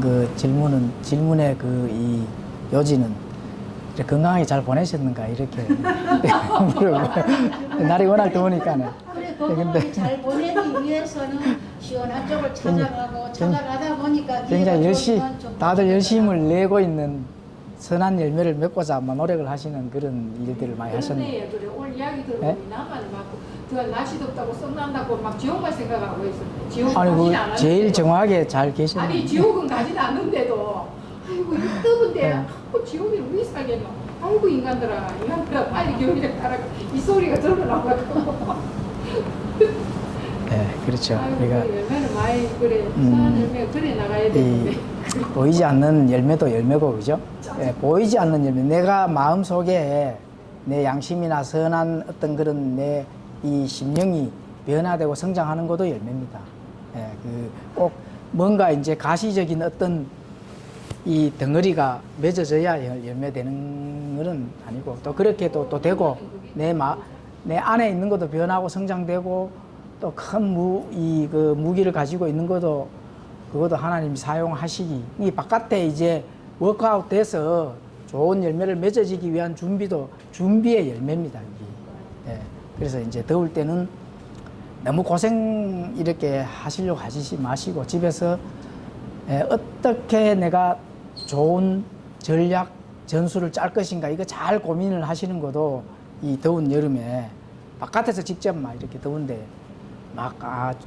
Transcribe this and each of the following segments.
그 질문의 그 이 요지는 건강하게 잘 보내셨는가 이렇게 물어보고 날이 워낙 더우니까는. 그래 건강하게 잘 보내기 위해서는 시원한 쪽을 찾아가고 찾아가다 보니까 굉장히 좀 다들 열심을 내고 있는 선한 열매를 맺고자 아마 노력을 하시는 그런 일들을 많이 하셨네요. 그래 오늘 이야기 들으면 네? 나만 막 저 날씨 덥다고 썩난다고 막 지옥만 생각하고 있어. 지옥 아니 가진 그 않았는데도. 제일 정확하게 잘 계시는. 아니 지옥은 가진 않는데도 아이고 이 더운데 네. 아이고 지옥이 왜 살겠노. 아이고 인간들아 빨리 겨울에 가라 이 소리가 절로 나와가지고. 네, 그렇죠. 아이고 그러니까 열매는 많이 그래 선한 열매 그래 나가야 되는데. 보이지 않는 열매도 열매고 그죠? 예, 보이지 않는 열매. 내가 마음 속에 내 양심이나 선한 어떤 그런 내 이 심령이 변화되고 성장하는 것도 열매입니다. 예, 꼭 뭔가 이제 가시적인 어떤 이 덩어리가 맺어져야 열매되는 것은 아니고 또 그렇게 또 되고 내 안에 있는 것도 변하고 성장되고 또 큰 무기를 가지고 있는 것도 그것도 하나님이 사용하시기 이 바깥에 이제 워크아웃 돼서 좋은 열매를 맺어지기 위한 준비의 열매입니다. 이게. 예. 그래서 이제 더울 때는 너무 고생 이렇게 하시려고 하시지 마시고 집에서 어떻게 내가 좋은 전략 전술을 짤 것인가 이거 잘 고민을 하시는 것도 이 더운 여름에 바깥에서 직접 막 이렇게 더운데 막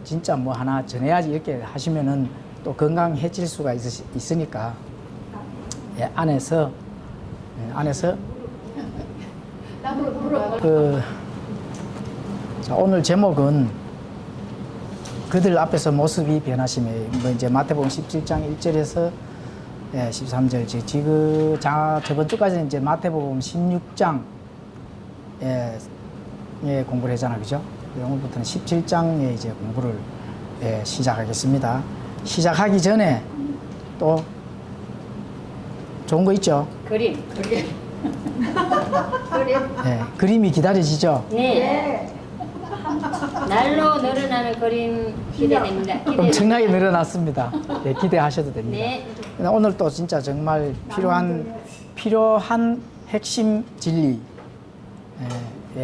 진짜 뭐 하나 전해야지 이렇게 하시면은 또 건강해질 수가 있으니까 예, 안에서 자, 오늘 제목은 그들 앞에서 모습이 변하심에 뭐 이제 마태복음 17장 1절에서 13절 지금 저번 주까지는 이제 마태복음 16장 공부를 했잖아, 그죠? 오늘부터는 17장에 이제 공부를 시작하겠습니다. 시작하기 전에 또 좋은 거 있죠? 그림. 그림이 기다려지죠? 네. 날로 늘어나는 그림 기대됩니다. 엄청나게 늘어났습니다. 네, 기대하셔도 됩니다. 네. 오늘 또 진짜 정말 필요한 핵심 진리.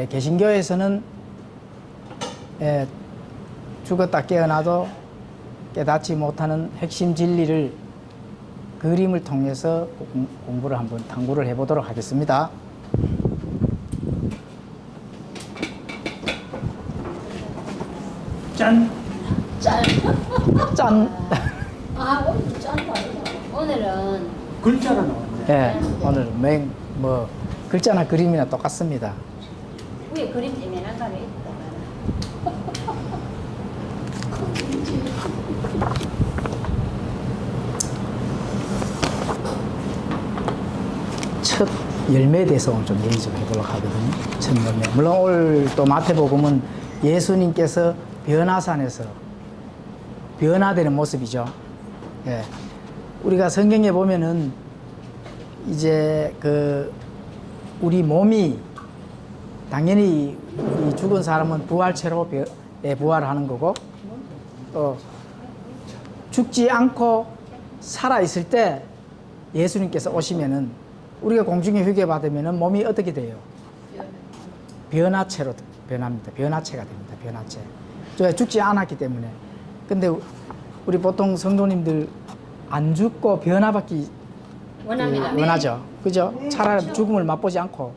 개신교에서는 죽었다 깨어나도 깨닫지 못하는 핵심 진리를 그림을 통해서 공부를 한번 탐구를 해보도록 하겠습니다. 짠! 짠. 짠! 오늘 짠다. 오늘은 글자로 나왔네. 오늘 글자나 그림이나 똑같습니다. 위에 그림 때문에 한 가지 있다. 첫 열매에 대해서 오늘 좀 얘기 좀 해보려고 하거든요. 첫 열매. 물론 오늘 또 마태복음은 예수님께서 변화산에서 변화되는 모습이죠. 예. 우리가 성경에 보면은 이제 우리 몸이 당연히 이 죽은 사람은 부활체로 부활하는 거고 또 죽지 않고 살아있을 때 예수님께서 오시면은 우리가 공중에 휴게 받으면은 몸이 어떻게 돼요? 변화체로 변합니다. 변화체가 됩니다. 변화체. 저 죽지 않았기 때문에. 근데 우리 보통 성도님들 안 죽고 변화받기 원합니다. 원하죠. 그죠? 차라리 죽음을 맛보지 않고.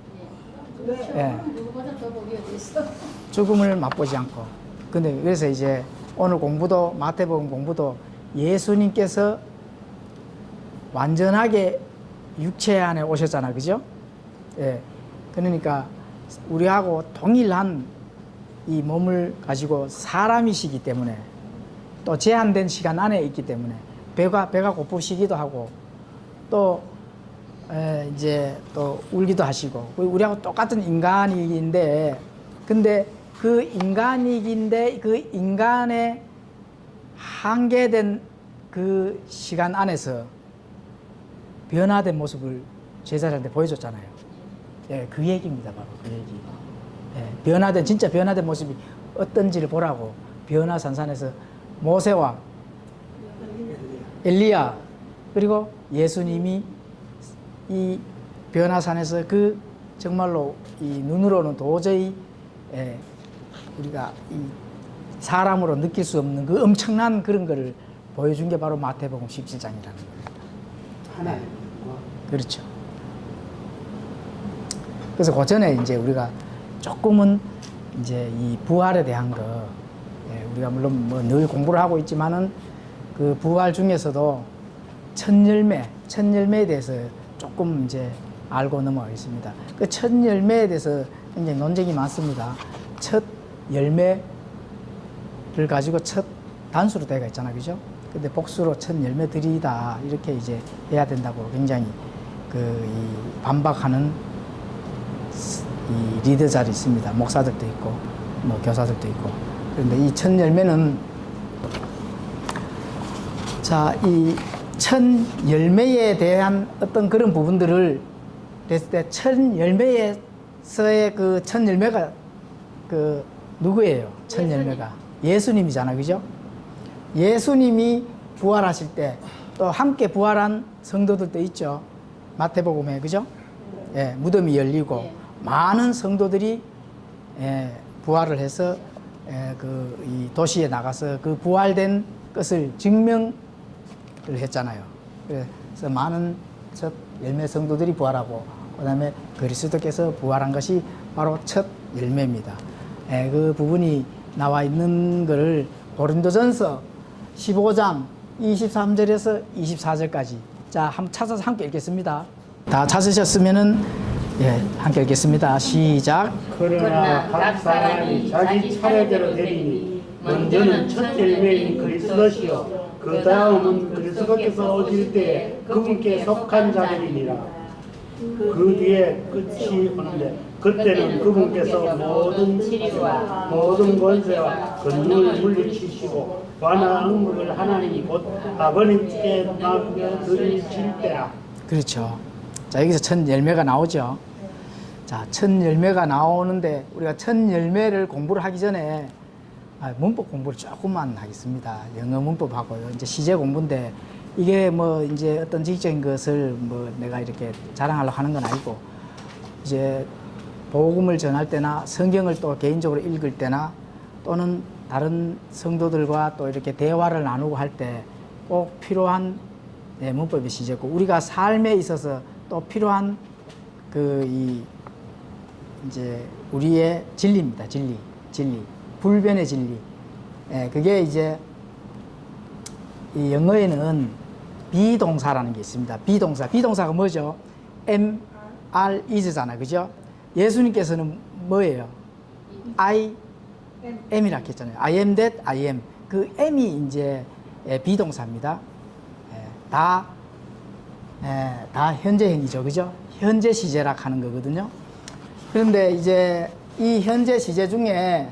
예. 누구보다 더 보기가 됐어. 죽음을 맛보지 않고. 근데 그래서 이제 오늘 공부도 마태복음 공부도 예수님께서 완전하게 육체 안에 오셨잖아, 그죠? 예. 그러니까 우리하고 동일한 이 몸을 가지고 사람이시기 때문에 또 제한된 시간 안에 있기 때문에 배가 고프시기도 하고 또 이제 또 울기도 하시고 우리하고 똑같은 인간이긴데 근데 그 인간이긴데 그 인간의 한계된 그 시간 안에서 변화된 모습을 제자들한테 보여줬잖아요. 예, 그 얘기입니다, 바로 그 얘기. 예, 진짜 변화된 모습이 어떤지를 보라고 변화산산에서 모세와 엘리야 그리고 예수님이 이 변화산에서 그 정말로 이 눈으로는 도저히 우리가 이 사람으로 느낄 수 없는 그 엄청난 그런 거를 보여준 게 바로 마태복음 17장이라는 거예요. 하나님. 그렇죠. 그래서 그 전에 이제 우리가 조금은 이제 이 부활에 대한 거, 우리가 물론 뭐 늘 공부를 하고 있지만은 그 부활 중에서도 첫 열매에 대해서 조금 이제 알고 넘어가겠습니다. 그 첫 열매에 대해서 굉장히 논쟁이 많습니다. 첫 열매를 가지고 첫 단수로 되어 있잖아요. 그죠? 근데 복수로 첫 열매들이다. 이렇게 이제 해야 된다고 굉장히 이 반박하는 이 리더자리 있습니다. 목사들도 있고, 뭐 교사들도 있고. 그런데 이 첫 열매는, 자, 이 첫 열매에 대한 어떤 그런 부분들을 했을 때, 첫 열매에서의 그 첫 열매가 그 누구예요? 첫 열매가 예수님이잖아요. 그죠? 예수님이 부활하실 때 또 함께 부활한 성도들도 있죠. 마태복음에, 그죠? 예, 무덤이 열리고 많은 성도들이 부활을 해서 이 도시에 나가서 그 부활된 것을 증명을 했잖아요. 그래서 많은 첫 열매 성도들이 부활하고, 그 다음에 그리스도께서 부활한 것이 바로 첫 열매입니다. 그 부분이 나와 있는 것을 고린도전서 15장 23절에서 24절까지, 자, 한번 찾아서 함께 읽겠습니다. 다 찾으셨으면은 함께 읽겠습니다. 시작. 그러나 각 사람이 자기 차례대로 되리니 먼저는 첫 열매인 그리스도시요 그 다음은 그리스도께서 오실 때에 그분께 속한 자들이니라. 그 뒤에 끝이 오는데 그때는 그분께서 모든 치리와 모든 권세와 권능을 물리치시고 완화 악물을 하나님 곧 아버님께 맡겨드리실 때라. 그렇죠. 자, 여기서 첫 열매가 나오죠. 자, 첫 열매가 나오는데 우리가 첫 열매를 공부를 하기 전에 문법 공부를 조금만 하겠습니다. 영어 문법하고요. 이제 시제 공부인데 이게 뭐 이제 어떤 지적인 것을 뭐 내가 이렇게 자랑하려고 하는 건 아니고, 이제 복음을 전할 때나 성경을 또 개인적으로 읽을 때나 또는 다른 성도들과 또 이렇게 대화를 나누고 할 때 꼭 필요한 문법의 시제고, 우리가 삶에 있어서 또 필요한 이제 우리의 진리입니다. 진리. 불변의 진리. 그게 이제 이 영어에는 비동사라는 게 있습니다. 비동사가 뭐죠? are, is잖아요. 그죠? 예수님께서는 뭐예요? I am이라고 했잖아요. I am that, I am. 그 am이 이제 비동사입니다. 다 현재형이죠. 그죠? 현재 시제라 하는 거거든요. 그런데 이제 이 현재 시제 중에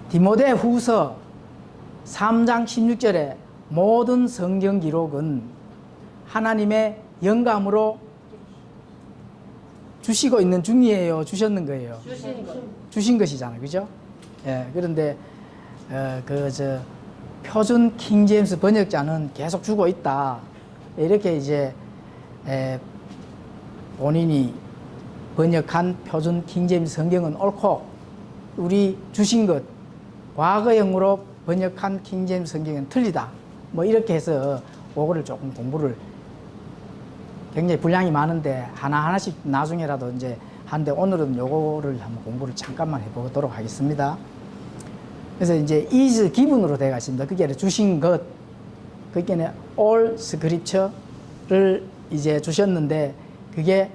디모데 후서 3장 16절에 모든 성경 기록은 하나님의 영감으로 주시고 있는 중이에요? 주셨는 거예요? 주신 것이잖아요. 그죠? 그런데 표준 킹제임스 번역자는 계속 주고 있다. 이렇게 이제 본인이 번역한 표준 킹제임스 성경은 옳고, 우리 주신 것, 과거형으로 번역한 킹제임스 성경은 틀리다. 뭐 이렇게 해서 그거를 조금 공부를, 굉장히 분량이 많은데 하나하나씩 나중에라도 이제 하는데, 오늘은 요거를 한번 공부를 잠깐만 해보도록 하겠습니다. 그래서 이제 is 기분으로 되어 있습니다. 그게 주신 것, 그게 all scripture를 이제 주셨는데, 그게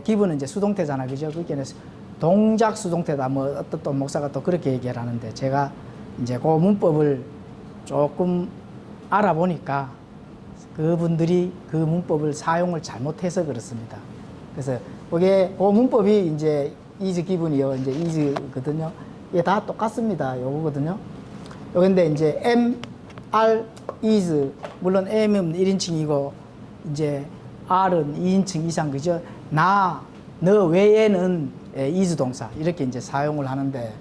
기분은 이제 수동태잖아. 그죠? 그게 동작 수동태다. 뭐 어떤 또 목사가 또 그렇게 얘기를 하는데, 제가 이제 그 문법을 조금 알아보니까 그분들이 그 문법을 사용을 잘못해서 그렇습니다. 그래서 그게 그 문법이 이제 is 기분이요, 이제 is거든요. 이게 다 똑같습니다. 요거거든요. 요건데 이제 am, are, is, 물론 am은 1인칭이고 이제 are은 2인칭 이상, 그죠? 너 외에는 is 동사 이렇게 이제 사용을 하는데,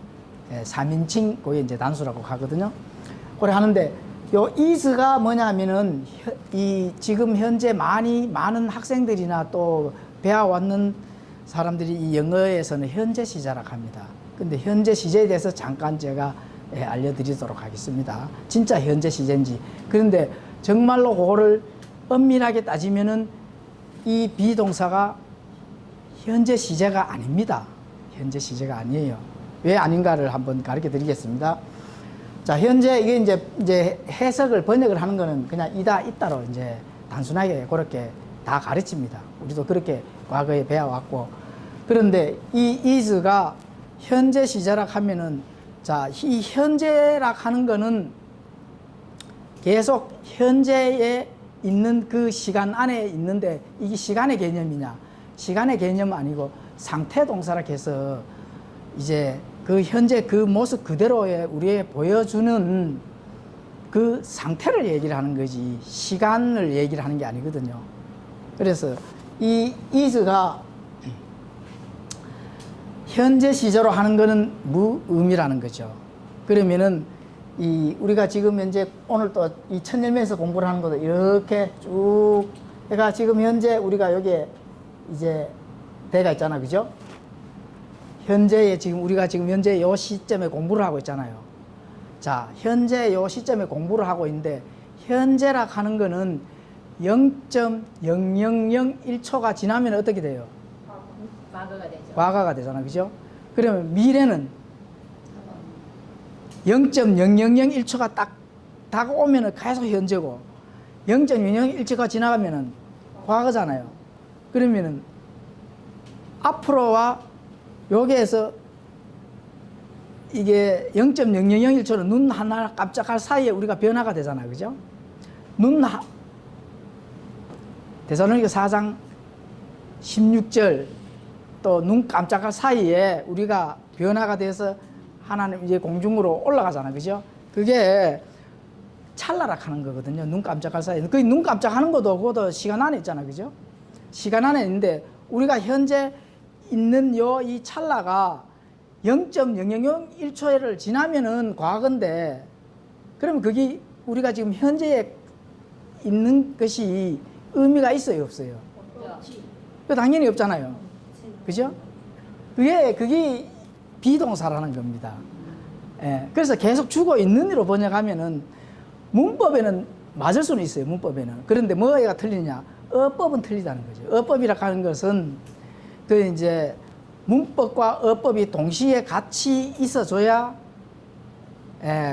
3인칭 그게 이제 단수라고 하거든요. 그래 하는데 요 is가 뭐냐면은 이 지금 현재 많은 학생들이나 또 배워왔는 사람들이 이 영어에서는 현재 시제라고 합니다. 근데 현재 시제에 대해서 잠깐 제가 알려드리도록 하겠습니다. 진짜 현재 시제인지. 그런데 정말로 그거를 엄밀하게 따지면은 이 비동사가 현재 시제가 아닙니다. 현재 시제가 아니에요. 왜 아닌가를 한번 가르쳐 드리겠습니다. 자, 현재 이게 이제 해석을 번역을 하는 거는 그냥 이다 있다로 이제 단순하게 그렇게 다 가르칩니다. 우리도 그렇게 과거에 배워왔고. 그런데 이 is가 현재 시제라 하면은 자, 이 현재라 하는 거는 계속 현재에 있는 그 시간 안에 있는데 이게 시간의 개념이냐? 시간의 개념은 아니고 상태 동사라 해서 이제 그 현재 그 모습 그대로의 우리의 보여주는 그 상태를 얘기를 하는 거지 시간을 얘기를 하는 게 아니거든요. 그래서 이 is가 현재 시제로 하는 거는 무의미라는 거죠. 그러면은 이 우리가 지금 현재 오늘 또 이 천열매에서 공부를 하는 것도 이렇게 쭉 그러니까 지금 현재 우리가 여기에 이제 대가 있잖아, 그죠? 현재에 지금 우리가 지금 현재 요 시점에 공부를 하고 있잖아요. 자, 현재 요 시점에 공부를 하고 있는데 현재라 하는 거는 0.0001초가 지나면 어떻게 돼요? 과거가 되죠. 과거가 되잖아, 그죠? 그러면 미래는 0.0001초가 딱 다가오면은 계속 현재고 0.0001초가 지나가면은 과거잖아요. 그러면은 앞으로와 여기에서 이게 0.0001초는 눈 하나 깜짝할 사이에 우리가 변화가 되잖아요, 그죠? 데살로니가 4장 16절 또 눈 깜짝할 사이에 우리가 변화가 돼서 하나님 이제 공중으로 올라가잖아요, 그죠? 그게 찰나락 하는 거거든요. 눈 깜짝할 사이에. 그 눈 깜짝하는 것도 그것도 시간 안에 있잖아요, 그죠? 시간 안에 있는데 우리가 현재 있는 이 찰나가 0.0001초를 지나면은 과거인데 그러면 그게 우리가 지금 현재에 있는 것이 의미가 있어요, 없어요? 그 당연히 없잖아요. 그죠? 그게 비동사라는 겁니다. 예, 그래서 계속 주고 있는 이로 번역하면은 문법에는 맞을 수는 있어요, 문법에는. 그런데 뭐가 틀리냐? 어법은 틀리다는 거죠. 어법이라 하는 것은 그 이제 문법과 어법이 동시에 같이 있어줘야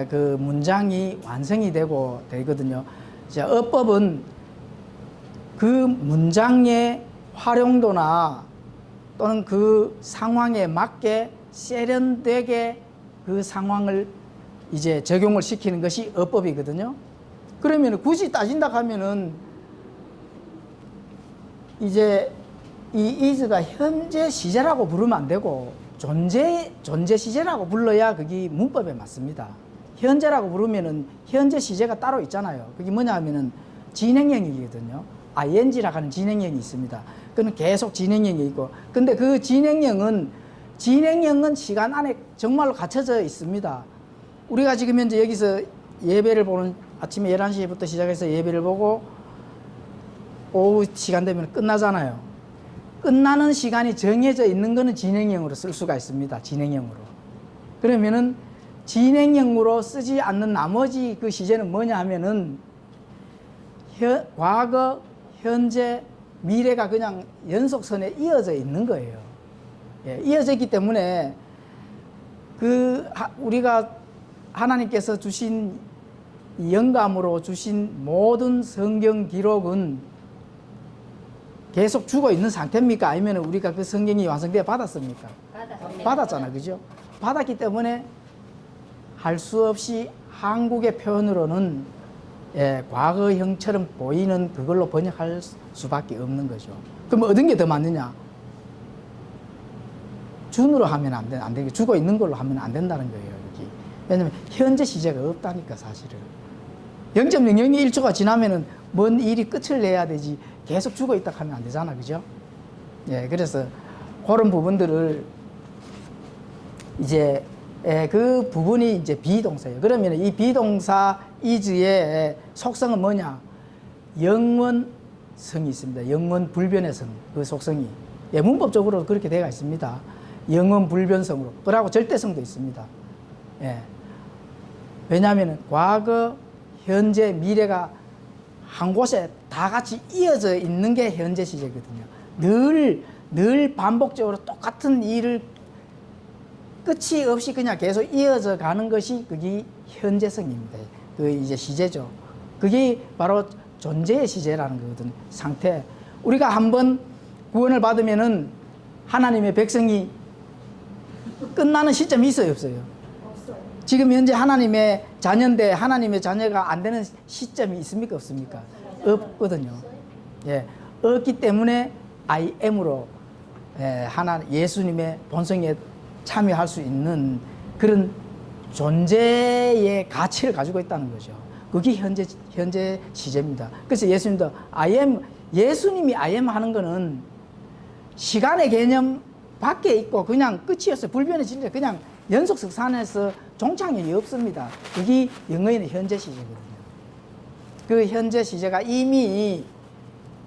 그 문장이 완성이 되거든요. 자, 어법은 그 문장의 활용도나 또는 그 상황에 맞게 세련되게 그 상황을 이제 적용을 시키는 것이 어법이거든요. 그러면 굳이 따진다 하면은 이제 이 is가 현재 시제라고 부르면 안 되고 존재 시제라고 불러야 그게 문법에 맞습니다. 현재라고 부르면은 현재 시제가 따로 있잖아요. 그게 뭐냐 하면은 진행형이거든요. ing라고 하는 진행형이 있습니다. 그는 계속 진행형이 있고, 근데 그 진행형은 시간 안에 정말로 갇혀져 있습니다. 우리가 지금 현재 여기서 예배를 보는 아침에 11시부터 시작해서 예배를 보고 오후 시간 되면 끝나잖아요. 끝나는 시간이 정해져 있는 거는 진행형으로 쓸 수가 있습니다. 진행형으로. 그러면은 진행형으로 쓰지 않는 나머지 그 시제는 뭐냐 하면은 과거, 현재, 미래가 그냥 연속선에 이어져 있는 거예요. 예, 이어져 있기 때문에 우리가 하나님께서 주신 영감으로 주신 모든 성경 기록은 계속 죽어 있는 상태입니까? 아니면 우리가 그 성경이 완성되어 받았습니까? 받았잖아, 그죠? 받았기 때문에 할 수 없이 한국의 표현으로는 과거형처럼 보이는 그걸로 번역할 수밖에 없는 거죠. 그럼 어떤 게 더 맞느냐? 준으로 하면 안 되게 죽어 있는 걸로 하면 안 된다는 거예요, 여기. 왜냐면 현재 시제가 없다니까, 사실은. 0.001초가 지나면은 뭔 일이 끝을 내야 되지 계속 죽어 있다 하면 안 되잖아, 그죠? 예, 그래서 그런 부분들을 이제 그 부분이 이제 비동사예요. 그러면 이 비동사 is의 속성은 뭐냐? 영원성이 있습니다. 영원 불변의 성, 그 속성이. 예, 문법적으로 그렇게 되어 있습니다. 영원 불변성으로. 그러고 절대성도 있습니다. 예. 왜냐하면 과거, 현재, 미래가 한 곳에 다 같이 이어져 있는 게 현재 시제거든요. 늘 반복적으로 똑같은 일을 끝이 없이 그냥 계속 이어져 가는 것이 그게 현재성입니다. 그 이제 시제죠. 그게 바로 존재의 시제라는 거거든요. 상태. 우리가 한번 구원을 받으면은 하나님의 백성이 끝나는 시점이 있어요, 없어요? 지금 현재 하나님의 자녀인데 하나님의 자녀가 안 되는 시점이 있습니까, 없습니까? 없거든요. 예, 없기 때문에 I am으로 예수님의 본성에 참여할 수 있는 그런 존재의 가치를 가지고 있다는 거죠. 그게 현재 시제입니다. 그래서 예수님도 예수님이 I am 하는 거는 시간의 개념 밖에 있고 그냥 끝이었어요. 불변의 진리, 그냥 연속석산에서 종착역이 없습니다. 그게 영어에는 현재 시제거든요. 그 현재 시제가 이미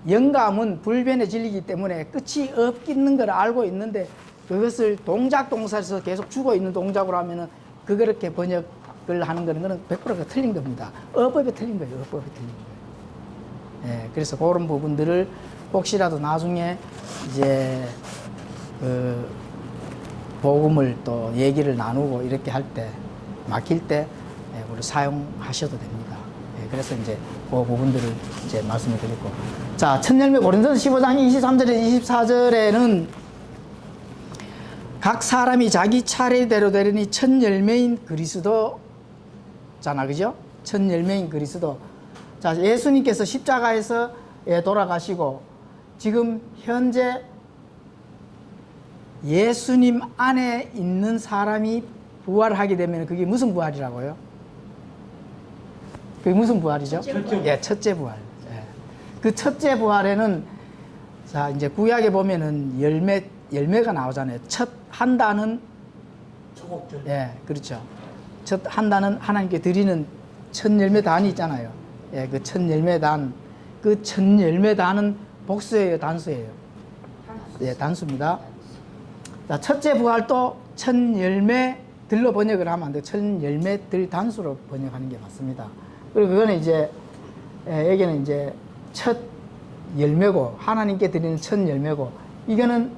영감은 불변의 진리이기 때문에 끝이 없는 걸 알고 있는데 그것을 동작 동사에서 계속 주고 있는 동작으로 하면은 그렇게 번역을 하는 거는 100%가 틀린 겁니다. 어법이 틀린 거예요. 어법이 틀린 거예요. 예, 그래서 그런 부분들을 혹시라도 나중에 이제 그 복음을 또 얘기를 나누고 이렇게 할 때 막힐 때 우리 사용하셔도 됩니다. 예, 그래서 이제 그 부분들을 이제 말씀을 드리고, 자, 첫 열매 고린도서 15장 23절에 24절에는 각 사람이 자기 차례대로 되려니 첫 열매인 그리스도잖아, 그죠? 첫 열매인 그리스도. 자, 예수님께서 십자가에서 돌아가시고 지금 현재 예수님 안에 있는 사람이 부활하게 되면 그게 무슨 부활이라고요? 그게 무슨 부활이죠? 첫째 부활. 예. 그 첫째 부활에는 자, 이제 구약에 보면은 열매가 나오잖아요. 첫 한다는 초곡절. 예, 그렇죠. 첫 한다는 하나님께 드리는 첫 열매단이 있잖아요. 예, 그 첫 열매단. 그 첫 열매단은 복수예요, 단수예요? 예, 단수입니다. 자, 첫째 부활도 첫 열매들로 번역을 하면 안 돼요. 첫 열매들 단수로 번역하는 게 맞습니다. 그리고 그거는 이제 여기는 이제 첫 열매고 하나님께 드리는 첫 열매고, 이거는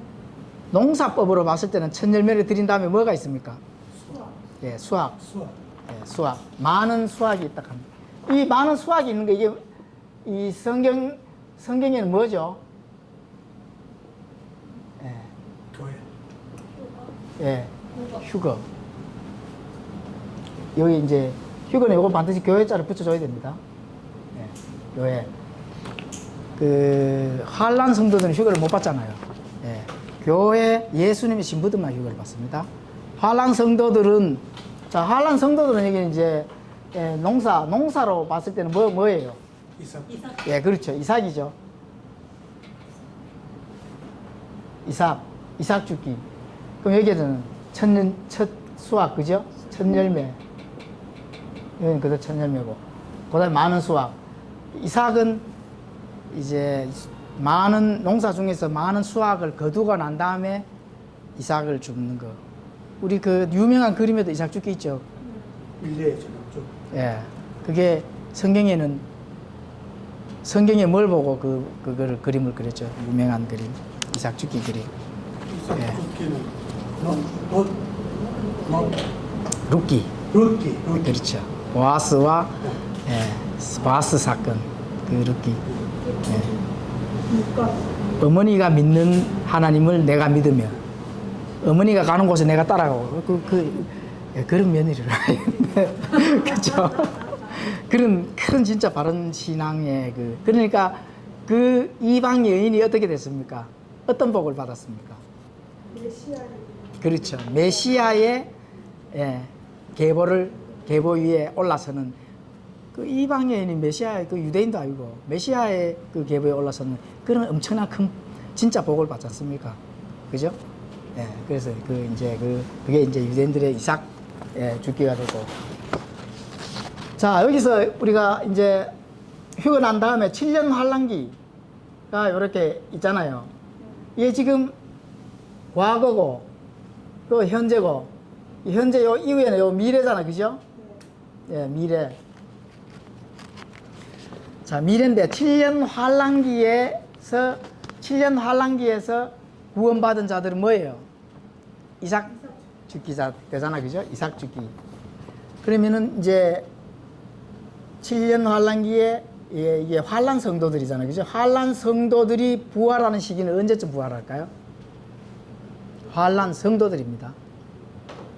농사법으로 봤을 때는 첫 열매를 드린 다음에 뭐가 있습니까? 수학. 예, 수학. 수학. 예, 수학. 많은 수학이 있다 합니다. 이 많은 수학이 있는 게 이게 이 성경에는 뭐죠? 예. 교회. 예, 휴거. 여기 이제 휴거는 이거 반드시 교회자를 붙여줘야 됩니다. 예, 교회. 그 환란 성도들은 휴거를 못 받잖아요. 예, 교회 예수님의 신부들만 휴거를 받습니다. 환란 성도들은, 자, 환란 성도들은 여기 이제 농사로 봤을 때는 뭐예요? 이삭. 예, 그렇죠. 이삭이죠. 이삭 죽기. 그럼 여기에는 첫 수확, 그죠? 첫 열매. 여기는 그대로 첫 열매고. 그 다음에 많은 수확. 이삭은 이제 많은 농사 중에서 많은 수확을 거두고 난 다음에 이삭을 줍는 거. 우리 그 유명한 그림에도 이삭 죽기 있죠? 밀레의 전함죠. 예. 그게 성경에 뭘 보고 그거를 그림을 그렸죠? 유명한 그림. 이삭 죽기 그림. 이삭 예. 죽기는 룻기. 룻기. 그렇죠. 보아스와 보아스 사건. 그 룻기. 예. 어머니가 믿는 하나님을 내가 믿으며 어머니가 가는 곳에 내가 따라가고 그런 며느리를 그렇죠. 그런 큰 진짜 바른 신앙의 그러니까 그 이방 여인이 어떻게 됐습니까? 어떤 복을 받았습니까? 그렇죠. 메시아의 계보 위에 올라서는 그 이방 여인이 메시아의 그 유대인도 아니고 메시아의 그 계보에 올라서는 그런 엄청난 큰 진짜 복을 받지 않습니까? 그죠? 예. 그래서 그게 이제 유대인들의 이삭 예, 죽기가 되고. 자, 여기서 우리가 이제 휴가 난 다음에 7년 환란기가 이렇게 있잖아요. 이게 지금 과거고, 또 현재고, 이 현재 요 이후에는 요 미래잖아, 그죠? 예, 미래. 자, 미래인데 7년 환란기에서 구원받은 자들은 뭐예요? 이삭 죽기자 되잖아, 그죠? 이삭 죽기. 그러면은 이제 7년 환란기에 이게 환란 성도들이잖아요, 그죠? 환란 성도들이 부활하는 시기는 언제쯤 부활할까요? 환란 성도들입니다.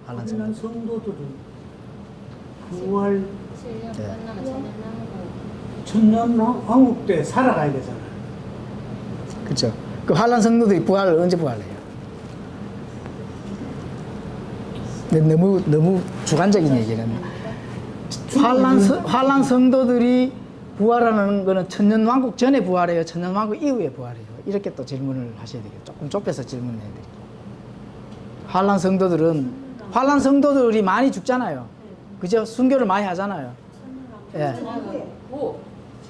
환란 성도. 환란 성도들은 부활 천년 왕국 때 살아가야 되잖아. 그렇죠. 그 환란 성도들이 부활을 언제 부활해요? 근데 너무 주관적인 얘기는 환란 성도들이 부활하는 거는 천년 왕국 전에 부활해요, 천년 왕국 이후에 부활해요. 이렇게 또 질문을 하셔야 되겠죠. 조금 좁혀서 질문을 해드릴게요. 환란 성도들이 많이 죽잖아요. 그죠? 순교를 많이 하잖아요. 예.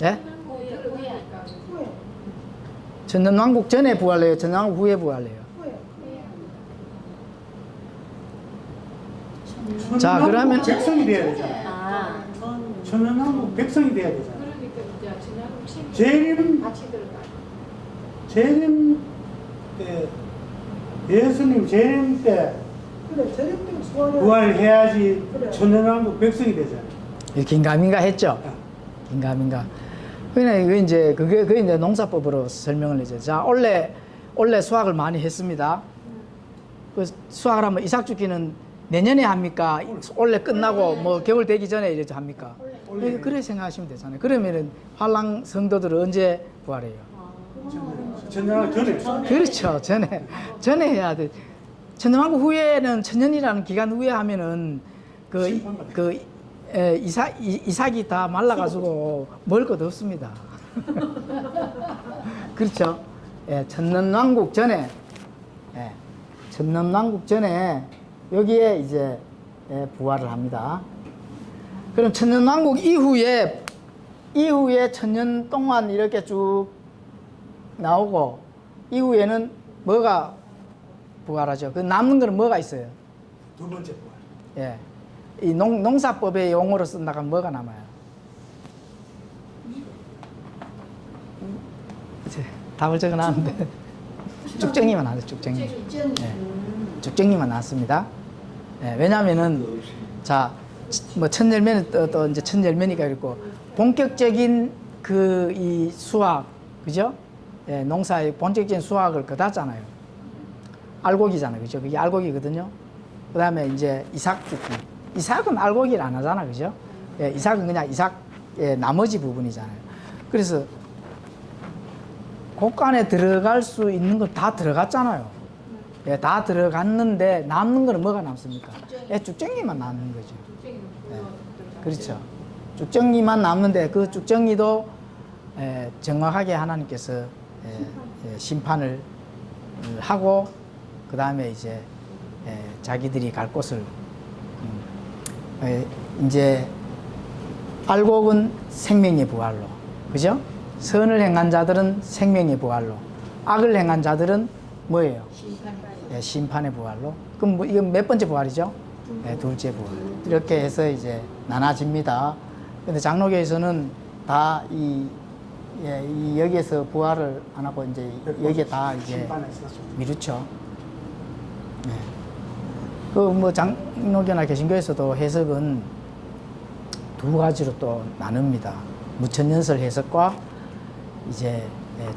예? 천년 왕국 전에 부활해요, 천년 왕국 후에 부활해요. 자, 그러면 백성이 돼야 되잖아. 천년 왕국 백성이 돼야 되잖아. 그러니까 이제 전화국 신 재림 같이 들어가. 재림 때 예수님 재림 때 부활해야지 천년 왕국 백성이 되잖아. 긴가민가 했죠. 긴가민가. 그게 이제 농사법으로 설명을 해줘. 자, 원래 수학을 많이 했습니다. 그 수학을 하면 이삭 죽기는 내년에 합니까? 올해 끝나고 뭐 겨울 되기 전에 이렇게 합니까? 그래 생각하시면 되잖아요. 그러면은 환랑 성도들은 언제 부활해요? 천년 왕국 전에. 그렇죠. 전에 해야 돼. 천년왕국 후에는 천년이라는 기간 후에 하면은 이삭이 다 말라가지고 먹을 것 없습니다. 그렇죠. 예, 천년왕국 전에, 예, 천년왕국 전에 여기에 이제 부활을 합니다. 그럼 천년왕국 이후에 천년 동안 이렇게 쭉 나오고 이후에는 뭐가 부활하죠? 그 남는 거는 뭐가 있어요? 두 번째 부활. 예. 이 농사법의 용어로 쓴다가 뭐가 남아요? 이제 답을 적어 놨는데 쭉정리만 나왔어요. 쭉정리. 예. 쭉정리만 나왔습니다. 예. 왜냐하면은 자, 뭐 첫 열매는 또 이제 첫 열매니까 있고 본격적인 그 이 수학, 그죠? 예, 농사의 본격적인 수학을 거뒀잖아요. 알곡이잖아요, 그죠? 그게 알곡이거든요. 그 다음에 이제 이삭 죽기. 이삭은 알곡이를 안 하잖아, 그죠? 예, 이삭은 그냥 이삭의 나머지 부분이잖아요. 그래서 곡간에 들어갈 수 있는 건 다 들어갔잖아요. 예, 다 들어갔는데 남는 거는 뭐가 남습니까? 예, 쭉정이만 남는 거죠. 예, 그렇죠. 쭉정이만 남는데 그 쭉정이도 정확하게 하나님께서 심판을 하고 그 다음에 이제 자기들이 갈 곳을 이제 알곡은 생명의 부활로, 그죠? 선을 행한 자들은 생명의 부활로, 악을 행한 자들은 뭐예요? 심판의 부활로. 그럼 뭐 이건 몇 번째 부활이죠? 둘째 부활. 이렇게 해서 이제 나눠집니다. 근데 장로교에서는 다 여기에서 부활을 안 하고 이제 여기에 다 이제 미루죠. 네. 그 뭐 장로교나 개신교에서도 해석은 두 가지로 또 나눕니다. 무천년설 해석과 이제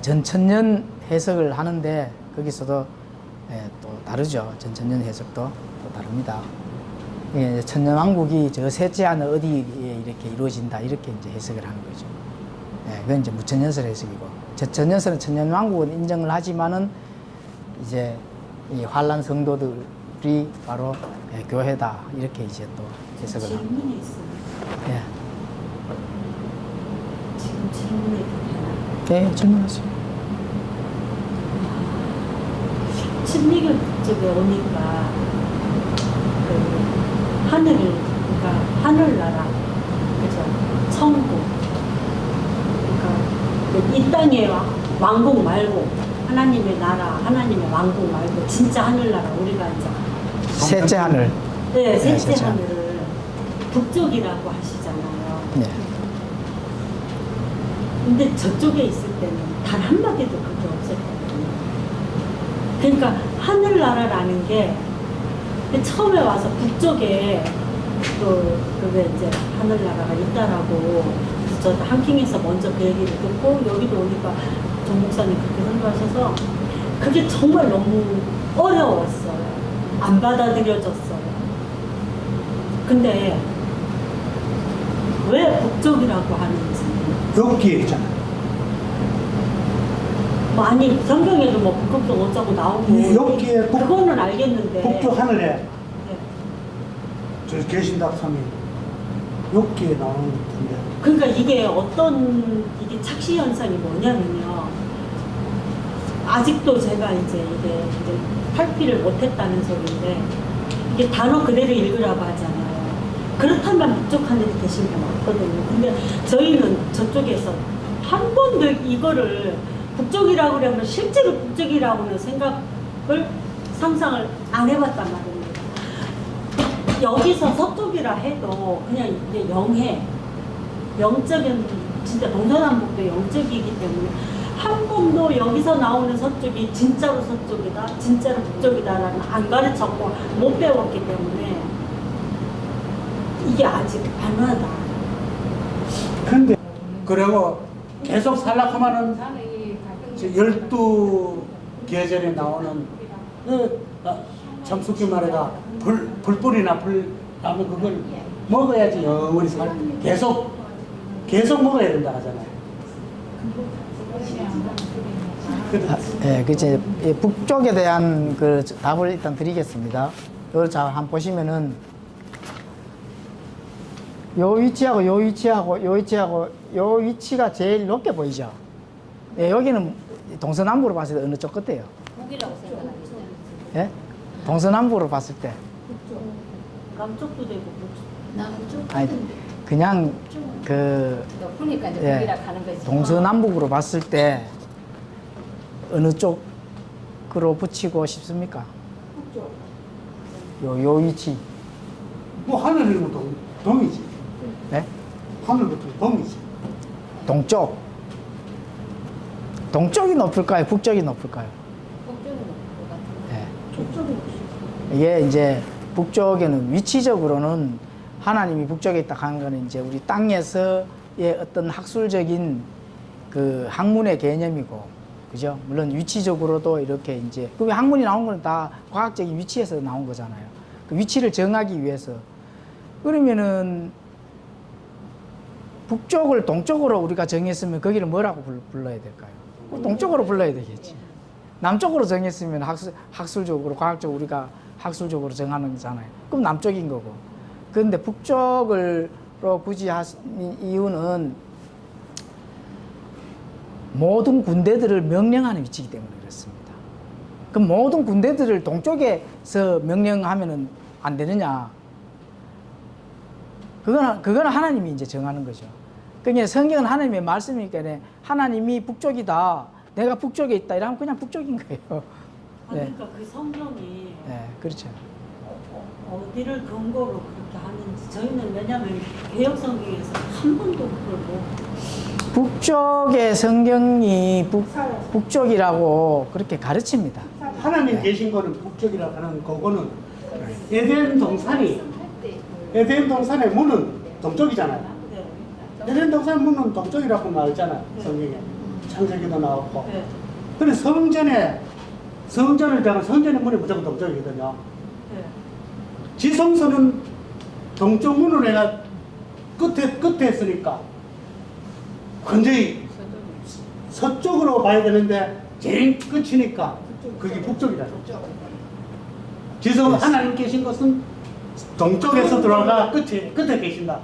전천년 해석을 하는데 거기서도 또 다르죠. 전천년 해석도 또 다릅니다. 이게 천년왕국이 저 셋째 하늘 어디에 이렇게 이루어진다 이렇게 이제 해석을 하는 거죠. 그건 이제 무천년설 해석이고, 전천년설은 천년왕국은 인정을 하지만은 이제 이 환란 성도들이 바로 교회다 이렇게 이제 또 해석을 합니다. 질문이 있어요. 예. 지금 질문해도 되나? 네, 질문하세요. 심리교 쪽에 오니까 그 하늘을, 그러니까 하늘나라, 그죠? 천국. 그러니까 이 땅의 왕국 말고 하나님의 나라, 하나님의 왕국 말고 진짜 하늘나라 우리가 이제 셋째 하늘. 네, 셋째 셋째 하늘을 북쪽이라고 하시잖아요. 네. 근데 저쪽에 있을 때는 단 한마디도 그게 없었거든요. 그러니까 하늘나라라는 게 처음에 와서 북쪽에 그게 이제 하늘나라가 있다라고 저 한킹에서 먼저 그 얘기를 듣고 여기도 오니까 정 목사님 그렇게 설교하셔서 그게 정말 너무 어려웠어요. 안 받아들여졌어요. 근데 왜 북쪽이라고 하는지 여기에 있잖아. 뭐 아니 성경에도 뭐 북극도 어쩌고 나오고 여기에 그거는 알겠는데 북쪽 하늘에 네. 저 계신다 섬이 여기에 나오는 건데. 그러니까 이게 어떤 이게 착시 현상이 뭐냐면요. 아직도 제가 이제 탈피를 못했다는 소리인데 이게 단어 그대로 읽으라고 하잖아요. 그렇다면 북쪽 하늘에 계신 분 없거든요. 근데 저희는 저쪽에서 한 번도 이거를 북쪽이라고 그러면 실제로 북쪽이라고는 상상을 안 해봤단 말입니다. 여기서 서쪽이라 해도 그냥 이게 영적인 진짜 동서남북도 영적이기 때문에 한 번도 여기서 나오는 서쪽이 진짜로 서쪽이다, 진짜로 북쪽이다라는 안 가르쳤고 못 배웠기 때문에 이게 아직 안 와다. 근데 그리고 계속 살락하면은 12계절에 나오는 참숙기 말에다 불불이나 불 나면 그걸 먹어야지 영원히 계속 먹어야 된다 하잖아요. 예, 그 이제 북쪽에 대한 그 답을 일단 드리겠습니다. 이걸 잘 한번 보시면은 요 위치하고 요 위치하고 요 위치하고 요 위치가 제일 높게 보이죠. 예, 여기는 동서남북으로 봤을 때 어느 쪽 같아요? 북이라고 생각합니다. 예? 동서남북으로 봤을 때. 남쪽도 되고 남쪽 아니, 그냥 그 높으니까 이제 예, 북이라고 하는 거지. 동서남북으로 봤을 때 어느 쪽으로 붙이고 싶습니까? 요 위치. 뭐 하늘이면 동이지. 네? 하늘부터 동이지. 동쪽. 동쪽이 높을까요? 북쪽이 높을까요? 북쪽은 높을 것 같은데. 네. 이게 이제 북쪽에는 위치적으로는 하나님이 북쪽에 있다 하는 거는 이제 우리 땅에서의 어떤 학술적인 그 학문의 개념이고, 그죠? 물론 위치적으로도 이렇게 이제, 그 학문이 나온 건 다 과학적인 위치에서 나온 거잖아요. 그 위치를 정하기 위해서. 그러면은 북쪽을 동쪽으로 우리가 정했으면 거기를 뭐라고 불러야 될까요? 동쪽으로 불러야 되겠지. 남쪽으로 정했으면 학술적으로, 과학적으로 우리가 학술적으로 정하는 거잖아요. 그럼 남쪽인 거고. 그런데 북쪽으로 굳이 하신 이유는 모든 군대들을 명령하는 위치이기 때문에 그렇습니다. 그럼 모든 군대들을 동쪽에서 명령하면은 안 되느냐? 그거는 하나님이 이제 정하는 거죠. 그러니까 성경은 하나님의 말씀이니까 하나님이 북쪽이다, 내가 북쪽에 있다 이러면 그냥 북쪽인 거예요. 네. 그러니까 그 성경이 네, 그렇죠. 어디를 근거로 그렇게 하는지 저희는 왜냐하면 개혁 성경에서 한 번도 그걸 못 북쪽의 성경이 북쪽이라고 그렇게 가르칩니다. 하나님 네. 계신 거는 북쪽이라고 하는 그거는 에덴 동산의 문은 동쪽이잖아요. 네. 에덴 동산 문은 동쪽이라고 나왔잖아요. 성경에 창세기도 나왔고. 네. 그래 성전을 대하면 성전의 문이 무조건 동쪽이거든요. 네. 지성소는 동쪽 문을 내가 끝에 했으니까 완전히 서쪽으로 봐야 되는데 제일 끝이니까 그게 북쪽이다. 지성 하나님 계신 것은 동쪽에서 들어가 끝에 계신다.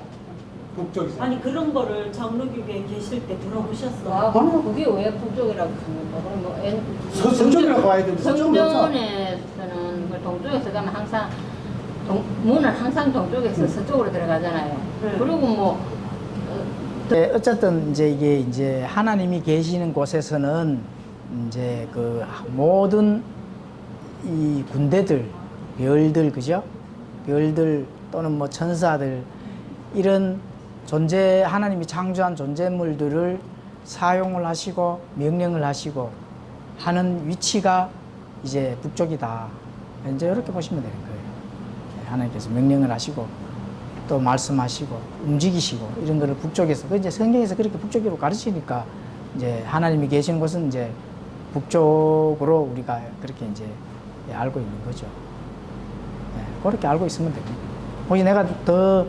북쪽에서. 아니 그런 거를 장로교계에 계실 때 들어보셨어요? 와, 그럼 그게 왜 북쪽이라고 합니까? 그럼 뭐 서쪽이라고 봐야 되는데 서쪽은 없어. 성전에서는 그 동쪽에서 가면 항상 문은 항상 동쪽에서 서쪽으로 들어가잖아요. 네. 그리고 뭐 네, 어쨌든 이제 이게 이제 하나님이 계시는 곳에서는 이제 그 모든 이 군대들, 별들, 그죠? 별들 또는 뭐 천사들 이런 존재, 하나님이 창조한 존재물들을 사용을 하시고 명령을 하시고 하는 위치가 이제 북쪽이다. 이제 이렇게 보시면 되는 거예요. 하나님께서 명령을 하시고 또 말씀하시고 움직이시고 이런 거를 북쪽에서, 그 이제 성경에서 그렇게 북쪽으로 가르치니까 이제 하나님이 계시는 곳은 이제 북쪽으로 우리가 그렇게 이제 알고 있는 거죠. 그렇게 알고 있으면 됩니다. 혹시 내가 더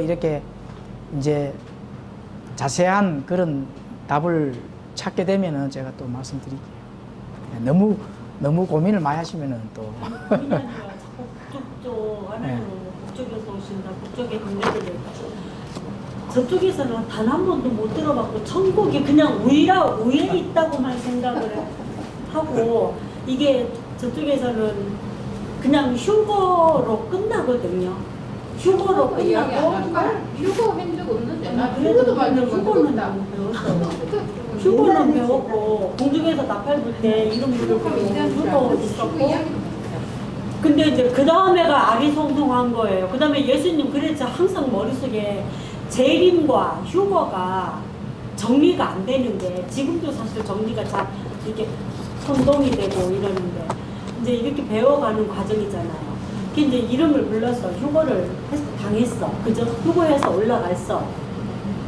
이렇게 이제 자세한 그런 답을 찾게 되면은 제가 또 말씀드릴게요. 너무 고민을 많이 하시면은 또. 고민이 아니라 자꾸 북쪽 하나님은 북쪽에서 오신다. 북쪽의 군대들을 저쪽에서는 단 한 번도 못 들어봤고 천국이 그냥 위에 있다고만 생각을 하고 이게 저쪽에서는 그냥 휴거로 끝나거든요. 휴거로 이야기 안 끝나고 할까? 휴거 한 적 없는데 나 그래도 휴거도 받는 건 휴거는 없다. 안 배웠어요. 휴거는 배웠고 공중에서 나팔 불 때 이름 부르고 휴거 있었고 근데 이제 그 다음에가 아리송송한 거예요. 그 다음에 예수님 그래서 항상 머릿속에 재림과 휴거가 정리가 안 되는데 지금도 사실 정리가 잘 이렇게 혼동이 되고 이러는데 이제 이렇게 배워가는 과정이잖아요. 그 이제 이름을 불렀어. 휴거를 당했어. 그죠? 휴거해서 올라갔어.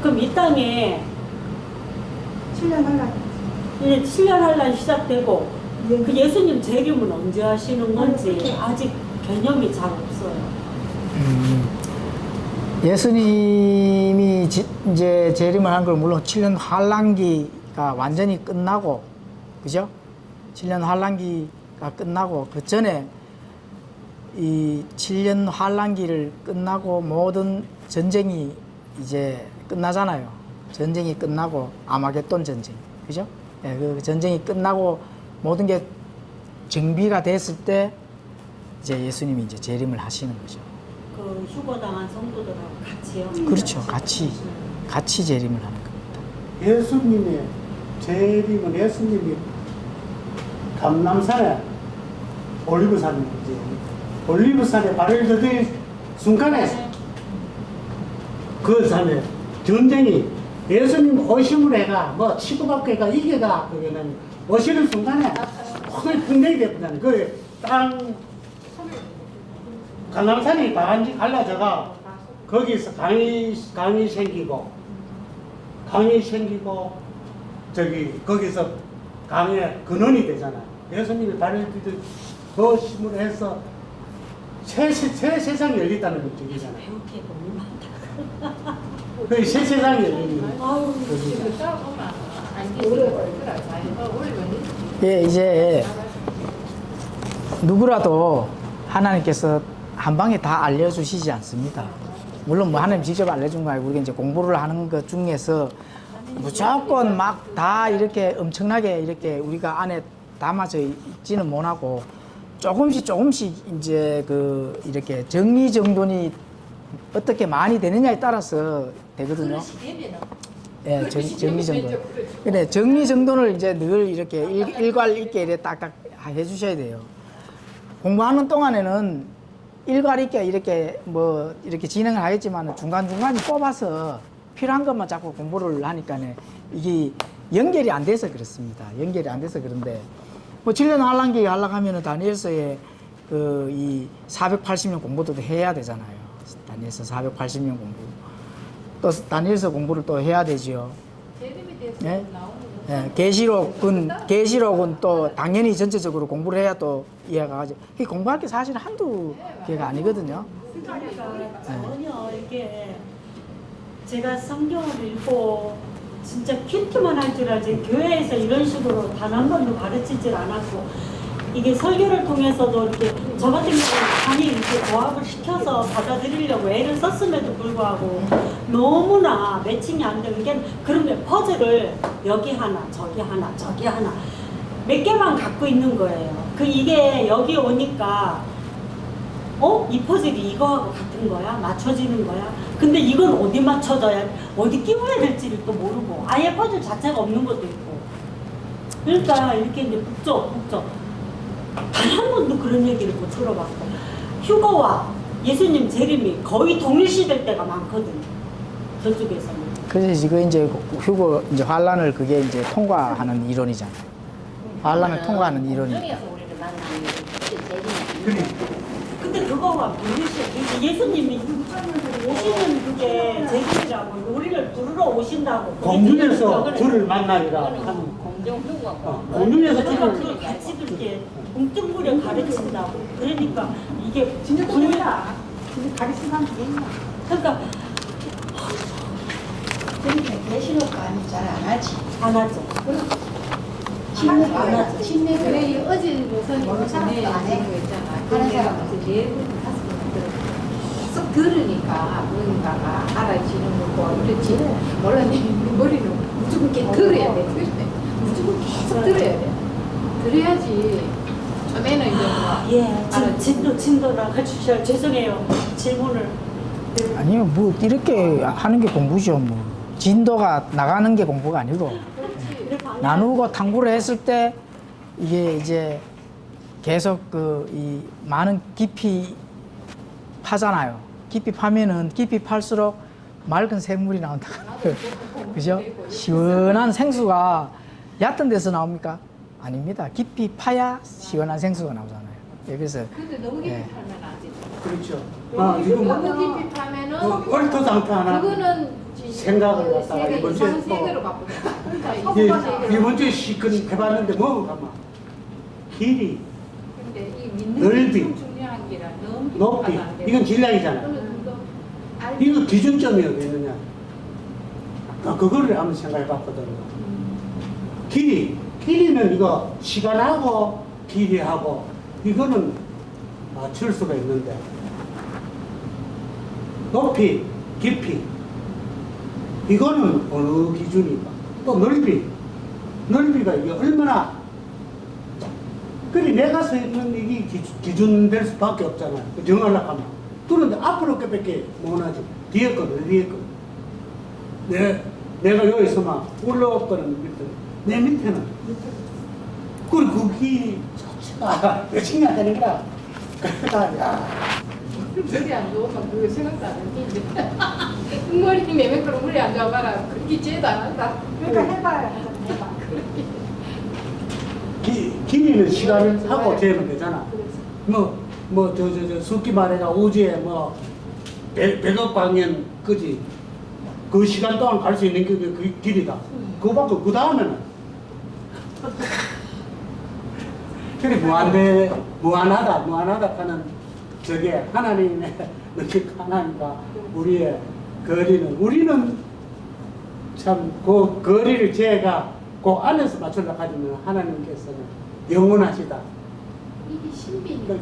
그럼 이 땅에 7년 할라. 이제 7년 환란 시작되고 그 예수님 재림은 언제 하시는 건지 아직 개념이 잘 없어요. 예수님이 이제 재림을 한 걸 물론 7년 환란기가 완전히 끝나고, 그죠? 7년 환란기가 끝나고 그 전에 이 7년 환란기를 끝나고 모든 전쟁이 이제 끝나잖아요. 전쟁이 끝나고 아마겟돈 전쟁, 그죠? 예, 그 전쟁이 끝나고 모든 게 정비가 됐을 때 이제 예수님이 이제 재림을 하시는 거죠. 그 휴거당한 성도들하고 같이요. 그렇죠. 같이 재림을 하는 겁니다. 예수님의 재림은 예수님이 감람산에 올리브산에 발을 디딘 순간에 그 산에 전쟁이 예수님 오심을 해가 뭐 치고받고가 이게가 그거는 오시는 순간에 확 분쟁이 됐거든. 그 땅 감람산이 반지 갈라져가 거기서 강이 생기고 저기 거기서 강에 근원이 되잖아. 예수님이 발을 디딘 그 힘으로 해서 새 세상이 열렸다는 얘기잖아요. 배울 게 너무 많다. 그 새 세상이 열리는 아유, 예, 이제 누구라도 하나님께서 한 방에 다 알려주시지 않습니다. 물론 뭐 하나님 직접 알려준 거 아니고 우리가 이제 공부를 하는 것 중에서 무조건 막 다 이렇게 엄청나게 이렇게 우리가 안에 담아져 있지는 못하고 조금씩 이제 그 이렇게 정리정돈이 어떻게 많이 되느냐에 따라서 되거든요. 예, 정리정돈. 근데 정리정돈을 이제 늘 이렇게 일괄 있게 이렇게 딱딱 해주셔야 돼요. 공부하는 동안에는 일괄 있게 이렇게 뭐 이렇게 진행을 하겠지만 중간중간 뽑아서 필요한 것만 자꾸 공부를 하니까 이게 연결이 안 돼서 그렇습니다. 연결이 안 돼서 그런데 뭐 7년 환란기 하려고 하면은 다니엘서에 그 이 480년 공부도 해야 되잖아요. 다니엘서 480년 공부. 또 다니엘서 공부를 또 해야 되지요. 예? 예, 계시록은 또 당연히 전체적으로 공부를 해야 또 이해가 가죠. 공부할 게 사실 한두 개가 아니거든요. 그러니까 전혀 이게 제가 성경을 읽고 진짜 큐트만 할 줄 알지 교회에서 이런 식으로 단 한 번도 가르치질 않았고 이게 설교를 통해서도 이렇게 저 같은 경우는 많이 이렇게 조합을 시켜서 받아들이려고 애를 썼음에도 불구하고 너무나 매칭이 안 되는 게 그런 게 퍼즐을 여기 하나 저기 하나 저기 하나 몇 개만 갖고 있는 거예요. 그 이게 여기 오니까 이 퍼즐이 이거하고 같은 거야? 맞춰지는 거야? 근데 이건 어디 맞춰져야, 어디 끼워야 될지를 또 모르고, 아예 퍼즐 자체가 없는 것도 있고. 그러니까 이렇게 이제 북적. 단 한 번도 그런 얘기를 못 들어봤고. 휴거와 예수님 재림이 거의 동일시될 때가 많거든. 저쪽에서는. 그래서 지금 이제 휴거 이제 환란을 그게 이제 통과하는 이론이잖아요. 환란을 통과하는 이론이. 공중에서 우리를 만나는 게 제일 그래. 근데 그거와 동일시해. 그러니까 예수님이 오시는 그게 재림이라고, 우리를 부르러 오신다고. 공중에서 주를 만나리라 하는. 공중 휴거. 공중에서 그걸 주를 같이 그렇게 뭉뚱그려 가르친다고. 그러니까 이게 진짜 그거야. 진짜 가르치면 되겠나? 그러니까 그러니까 계시록도 아니 잘안 하지. 안 하죠. 침례 안 하죠. 침례 그래 이 어제 노선이 모르는 사람도 안 해. 거 있잖아. 하는 그게 사람은. 이제 네 번, 다섯 번 들어. 계속 들으니까 뭔가가 알아지는 거고 이렇지. 몰랐네. 머리는 무조건 계속 들어야 돼. 무조건 계속 들어야 돼. 들어야지. 처음에는 이제 뭐 예, 진도라 해주셔. 죄송해요. 질문을. 네. 아니요, 뭐 이렇게 하는 게 공부죠. 뭐 진도가 나가는 게 공부가 아니고 나누고 탐구를 했을 때 이게 이제 계속 이 많은 깊이 파잖아요. 깊이 파면은 깊이 팔수록 맑은 생물이 나온다. 그죠? 시원한 생수가 얕은 데서 나옵니까? 아닙니다. 깊이 파야 시원한 생수가 나오잖아요. 예, 그래서 근데 너무 깊이 예. 팔면 안 되지. 그렇죠. 지금 너무 깊이 파면은 얼토 상태 하나. 그거는 생각을 갖다가 세계 이번 주에 이상 또 세계로 바꾸자. 예, 이번 주에 시큰 해봤는데 뭐 가만 길이, 근데 이 믿는 넓이, 게 참 중요한 게라 너무 깊이 높이 가면 안 돼. 이건 질량이잖아. 그거는 좀 알고 이거 기준점이 어디 있느냐? 그거를 한번 생각해봤거든요. 길이는 이거 시간하고 길이하고 이거는 맞출 수가 있는데 높이, 깊이 이거는 어느 기준인가? 또 넓이가 이게 얼마나 그리 내가 서 있는 이게 기준 될 수밖에 없잖아요. 정하려고 하면 그런데 앞으로 것밖에 못하지. 뒤에 거는 내가 여기서 막 올라왔거든 밑에 내 밑에는 그리고 그 길이 자체가 몇층이 안 되는 거야. 그러니까 야 머리 안 좋으면 그거 생각도 안 했는데 머리 매매처럼 머리 안 좋아봐라 그렇게 죄도 안 한다. 그러니까 해봐야 해봐. 길이는 시간을 하고 재면 되잖아. 숙기 말해가 우주에 뭐 100억 광년 그지 그 시간 동안 갈 수 있는 게 그 길이다. 그거 받고 그 다음에는 그래 무한하다 하는 저게 하나님의 하나님과 우리의 거리는 우리는 참 그 거리를 제가 그 안에서 맞추려 하지만 하나님께서는 영원하시다. 이게 신비니까.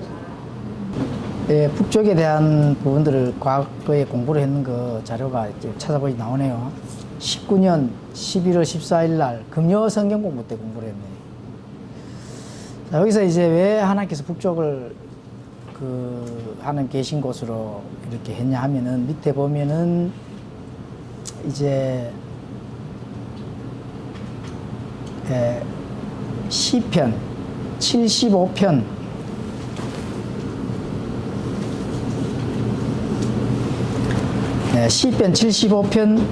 예, 북쪽에 대한 부분들을 과거에 공부를 했는 그 자료가 이제 찾아보니 나오네요. 19년 11월 14일 날 금요 성경 공부 때 공부를 했네요. 자, 여기서 이제 왜 하나님께서 북쪽을 하나님 계신 곳으로 이렇게 했냐 하면은 밑에 보면은 이제 시편 75편 시편 75편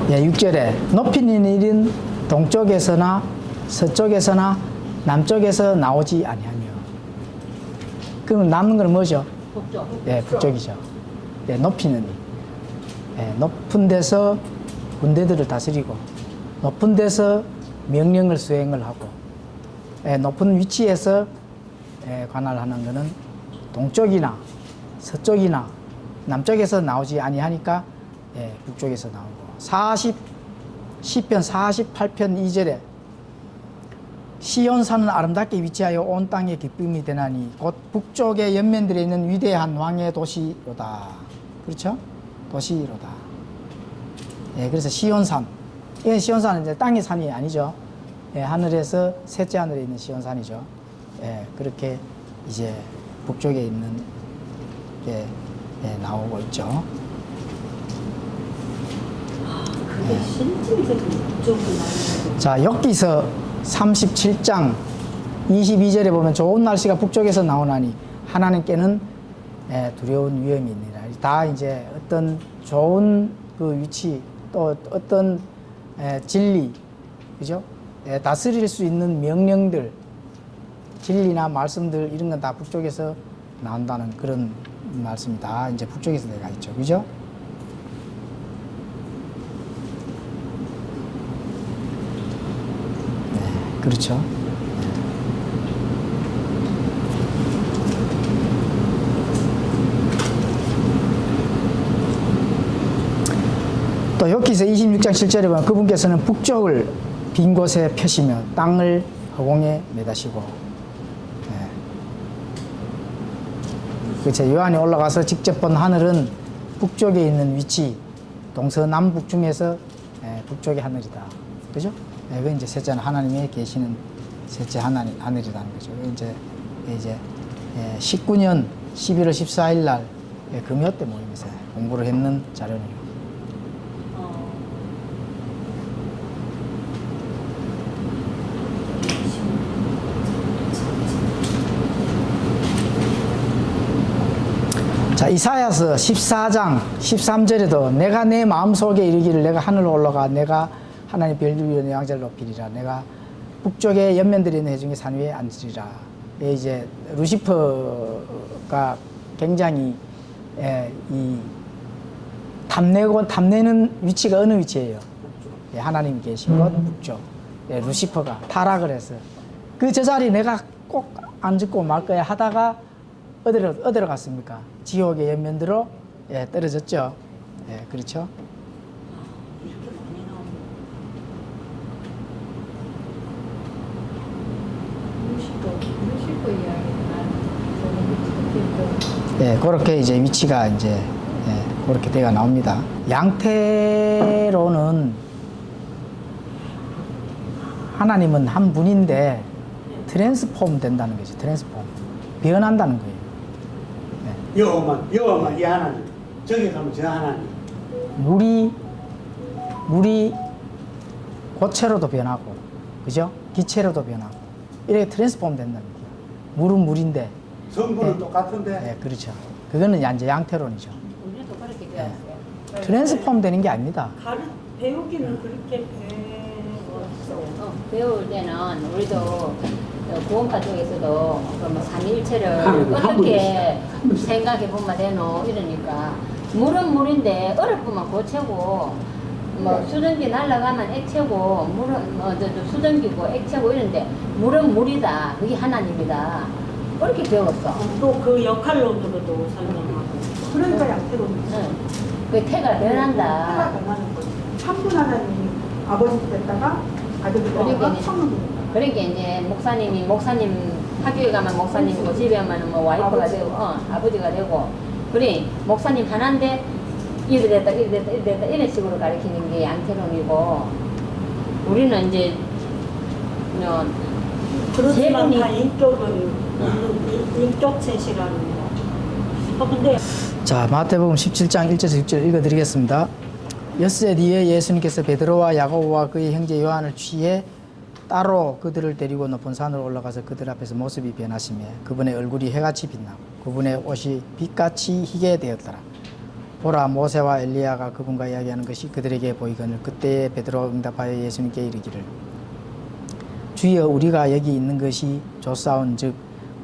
6절에 높이 있는 일은 동쪽에서나 서쪽에서나 남쪽에서 나오지 아니하며. 그럼 남는 건 뭐죠? 북쪽. 예, 북쪽이죠. 예, 높이는 일. 예, 높은 데서 군대들을 다스리고 높은 데서 명령을 수행을 하고 높은 위치에서 관할하는 것은 동쪽이나 서쪽이나 남쪽에서 나오지 아니하니까 북쪽에서 나오고 시편 48편 2절에 시온산은 아름답게 위치하여 온 땅의 기쁨이 되나니 곧 북쪽의 연면들에 있는 위대한 왕의 도시로다. 그렇죠? 도시로다. 그래서 시온산. 이 시온산은 이제 땅의 산이 아니죠. 하늘에서 셋째 하늘에 있는 시온산이죠. 그렇게 이제 북쪽에 있는 게 나오고 있죠. 그게 실질적인 북쪽으로 나오는 자, 엽기서 37장 22절에 보면 좋은 날씨가 북쪽에서 나오나니 하나님께는 두려운 위험이 있느니라. 다 이제 어떤 좋은 그 위치 또 어떤 진리, 그죠? 다스릴 수 있는 명령들, 진리나 말씀들 이런 건 다 북쪽에서 나온다는 그런 말씀이 다 이제 북쪽에서 내가 있죠, 그죠? 네, 그렇죠. 또 욥기서 26장 7절에 보면 그분께서는 북쪽을 빈 곳에 펴시며 땅을 허공에 매다시고, 그렇죠. 요한이 올라가서 직접 본 하늘은 북쪽에 있는 위치, 동서남북 중에서 북쪽의 하늘이다. 그죠? 그 이제 셋째는 하나님의 계시는 셋째 하늘이라는 거죠. 이제 19년 11월 14일 날 금요 때 모임에서 공부를 했는 자료네요. 자, 이사야서 14장 13절에도 내가 내 마음속에 이르기를 내가 하늘로 올라가 내가 하나님 별들 위에 내 양자를 높이리라. 내가 북쪽에 연면들이 있는 해중의 산 위에 앉으리라. 이제 루시퍼가 굉장히 이 탐내는 위치가 어느 위치예요? 하나님이 계신 곳 북쪽. 루시퍼가 타락을 해서 그 저 자리 내가 꼭 앉고 말 거야 하다가 어디로 갔습니까? 지옥의 연면대로 떨어졌죠. 그렇죠. 이렇게 많이 나오는 루시퍼 이야기는 그렇게 이제 위치가 이제 그렇게 돼가 나옵니다. 양태로는 하나님은 한 분인데 트랜스폼 된다는 거죠. 트랜스폼 변한다는 거예요. 여호만 이 하나님, 저기 가면 저 하나님. 물이 고체로도 변하고, 그죠? 기체로도 변하고, 이렇게 트랜스폼 된다는 거예요. 물은 물인데. 성분은 똑같은데. 그렇죠. 그거는 이제 양태론이죠. 우리도 그렇게 배웠어요. 트랜스폼 되는 게 아닙니다. 배우기는 그렇게 배울 때는 우리도 구원파 쪽에서도 뭐 삼위일체를 한 어떻게 생각해 보면 되노 이러니까 물은 물인데 얼어보면 고체고 뭐 수증기 날아가면 액체고 물은 수증기고 액체고 이런데 물은 물이다. 그게 하나님이다. 그렇게 배웠어. 또 그 역할론으로도 설명하고. 그러니까 양태론이지. 그 태가 변한다. 태가 변하는 거지. 참분 하나님이 아버지 됐다가 아들이 그러니까 됐다가 이제- 성은 됐다. 그러니까 이제 목사님 학교에 가면 목사님이고 집에 오면 뭐 와이프가 아버지. 되고 아버지가 되고 그래 목사님 하나인데 이래 됐다 이런 식으로 가르치는 게 양태론이고 우리는 이제 그렇지만 세 다 분이- 인격체시라는 거. 근데 자, 마태복음 17장 1절에서 6절 읽어드리겠습니다. 엿새 뒤에 예수님께서 베드로와 야고보와 그의 형제 요한을 취해 따로 그들을 데리고 높은 산으로 올라가서 그들 앞에서 모습이 변하시며 그분의 얼굴이 해같이 빛나고 그분의 옷이 빛같이 희게 되었더라. 보라, 모세와 엘리야가 그분과 이야기하는 것이 그들에게 보이거늘 그때에 베드로 응답하여 예수님께 이르기를 주여 우리가 여기 있는 것이 좋사온즉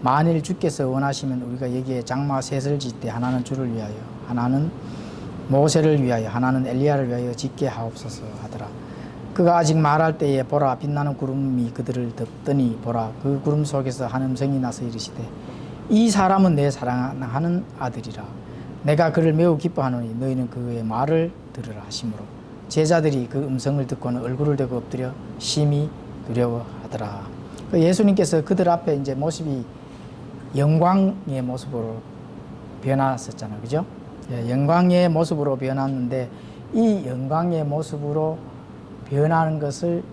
만일 주께서 원하시면 우리가 여기에 장막 셋을 짓되 하나는 주를 위하여 하나는 모세를 위하여 하나는 엘리야를 위하여 짓게 하옵소서 하더라. 그가 아직 말할 때에 보라 빛나는 구름이 그들을 덮더니 보라 그 구름 속에서 한 음성이 나서 이르시되 이 사람은 내 사랑하는 아들이라 내가 그를 매우 기뻐하노니 너희는 그의 말을 들으라 하시므로 제자들이 그 음성을 듣고는 얼굴을 대고 엎드려 심히 두려워하더라. 예수님께서 그들 앞에 이제 모습이 영광의 모습으로 변했었잖아요. 그죠? 영광의 모습으로 변했는데 이 영광의 모습으로 변하는 것을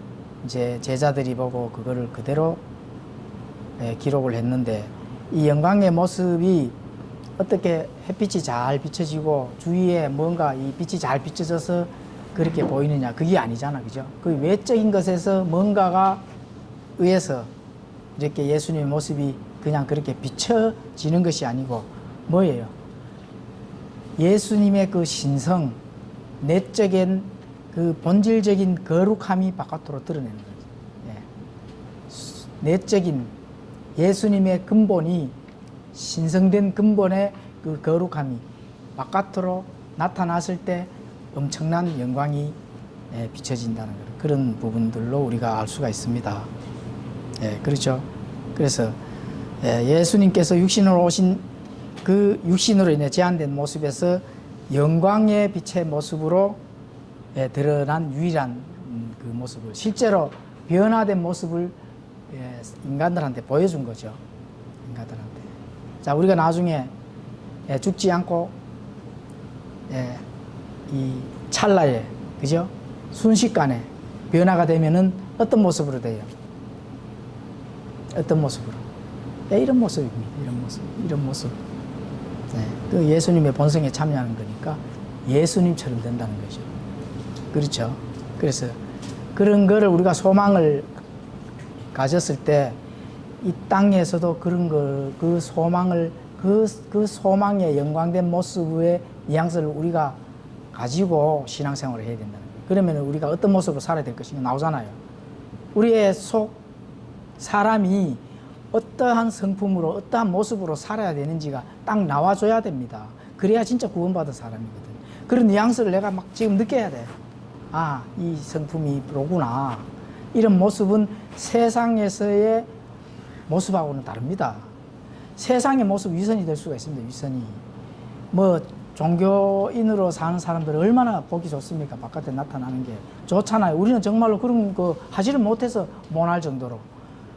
이제 제자들이 보고 그거를 그대로 기록을 했는데 이 영광의 모습이 어떻게 햇빛이 잘 비춰지고 주위에 뭔가 이 빛이 잘 비춰져서 그렇게 보이느냐, 그게 아니잖아, 그죠? 그 외적인 것에서 뭔가가 의해서 이렇게 예수님의 모습이 그냥 그렇게 비춰지는 것이 아니고 뭐예요? 예수님의 그 신성, 내적인 그 본질적인 거룩함이 바깥으로 드러내는 거죠. 예. 내적인 예수님의 근본이 신성된 근본의 그 거룩함이 바깥으로 나타났을 때 엄청난 영광이 비춰진다는 그런 부분들로 우리가 알 수가 있습니다. 예, 그렇죠. 그래서 예수님께서 육신으로 오신 그 육신으로 인해 제한된 모습에서 영광의 빛의 모습으로 드러난 유일한 그 모습을 실제로 변화된 모습을 인간들한테 보여준 거죠. 인간들한테. 자, 우리가 나중에 죽지 않고 이 찰나에, 그죠? 순식간에 변화가 되면은 어떤 모습으로 돼요? 어떤 모습으로? 이런 모습입니다. 이런 모습. 그 예수님의 본성에 참여하는 거니까 예수님처럼 된다는 거죠. 그렇죠? 그래서 그런 거를 우리가 소망을 가졌을 때 이 땅에서도 그런 걸, 그 소망을, 그 소망의 영광된 모습의 뉘앙스를 우리가 가지고 신앙생활을 해야 된다는 거예요. 그러면 우리가 어떤 모습으로 살아야 될 것인가 나오잖아요. 우리의 속 사람이 어떠한 성품으로, 어떠한 모습으로 살아야 되는지가 딱 나와줘야 됩니다. 그래야 진짜 구원받은 사람이거든. 그런 뉘앙스를 내가 막 지금 느껴야 돼. 아, 이 성품이 로구나. 이런 모습은 세상에서의 모습하고는 다릅니다. 세상의 모습 위선이 될 수가 있습니다. 위선이. 뭐 종교인으로 사는 사람들은 얼마나 보기 좋습니까? 바깥에 나타나는 게 좋잖아요. 우리는 정말로 그런 거 하지를 못해서 못할 정도로.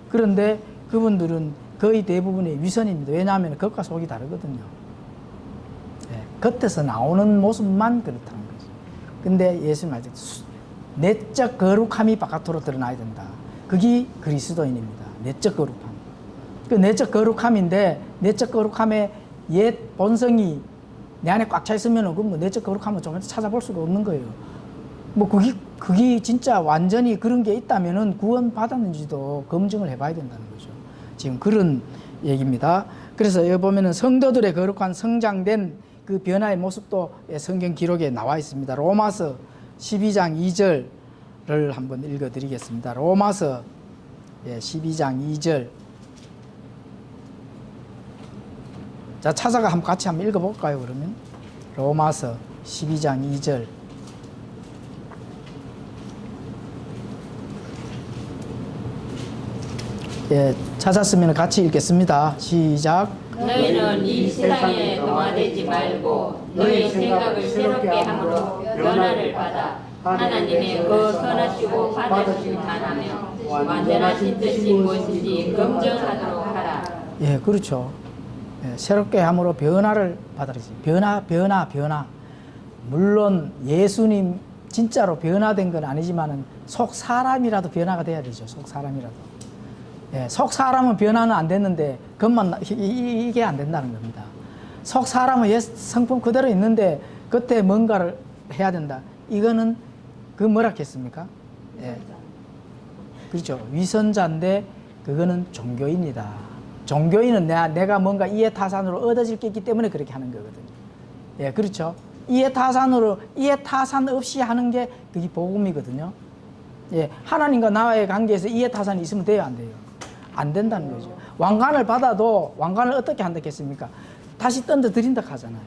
그런데 그분들은 거의 대부분의 위선입니다. 왜냐하면 겉과 속이 다르거든요. 겉에서 나오는 모습만 그렇다는 거죠. 근데 예수님 말씀 내적 거룩함이 바깥으로 드러나야 된다. 그게 그리스도인입니다. 내적 거룩함. 그 내적 거룩함인데 내적 거룩함의 옛 본성이 내 안에 꽉 차 있으면 그 내적 거룩함을 좀 찾아볼 수가 없는 거예요. 뭐 그게 진짜 완전히 그런 게 있다면은 구원 받았는지도 검증을 해봐야 된다는 거죠. 지금 그런 얘기입니다. 그래서 여기 보면은 성도들의 거룩한 성장된 그 변화의 모습도 성경 기록에 나와 있습니다. 로마서 12장 2절을 한번 읽어드리겠습니다. 로마서 12장 2절. 자, 찾아가 같이 한번 읽어볼까요, 그러면? 로마서 12장 2절. 찾았으면 같이 읽겠습니다. 시작. 너희는 이 세상에 동화되지 말고 너희 생각을 새롭게 함으로 변화를 받아 하나님의 그 선하시고 받으시기 바라며 완전하신 뜻이 무엇인지 검증하도록 하라. 예, 그렇죠. 새롭게 함으로 변화를 받아야지. 변화. 물론 예수님 진짜로 변화된 건 아니지만은 속 사람이라도 변화가 돼야 되죠. 속 사람이라도. 속 사람은 변화는 안 됐는데 그것만 이게 안 된다는 겁니다. 속 사람은 옛 성품 그대로 있는데 그때 뭔가를 해야 된다. 이거는 그 뭐라 했습니까? 그렇죠. 위선자인데 그거는 종교인이다. 종교인은 내가 뭔가 이해타산으로 얻어질 게 있기 때문에 그렇게 하는 거거든요. 그렇죠. 이해타산 없이 하는 게 그게 복음이거든요. 하나님과 나와의 관계에서 이해타산이 있으면 돼요, 안 돼요? 안 된다는 거죠. 왕관을 받아도 왕관을 어떻게 한다겠습니까? 다시 던져 드린다 하잖아요.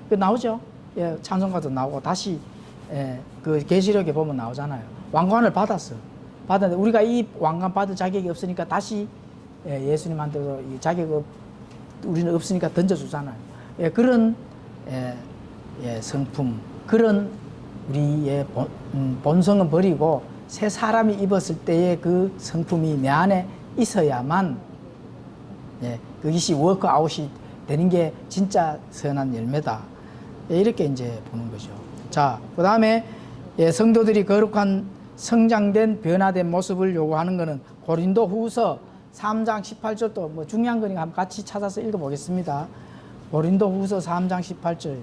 그 나오죠. 찬송가도 나오고 다시 그 계시록에 보면 나오잖아요. 왕관을 받았어. 받았는데 우리가 이 왕관 받을 자격이 없으니까 다시 예수님한테도 이 자격 우리는 없으니까 던져주잖아요. 그런 성품, 그런 우리의 본성은 버리고 새 사람이 입었을 때의 그 성품이 내 안에 있어야만 그것이 워크아웃이 되는 게 진짜 선한 열매다. 이렇게 이제 보는 거죠. 자, 그 다음에 성도들이 거룩한 성장된 변화된 모습을 요구하는 것은 고린도 후서 3장 18절도 뭐 중요한 거니까 한번 같이 찾아서 읽어보겠습니다. 고린도후서 3장 18절.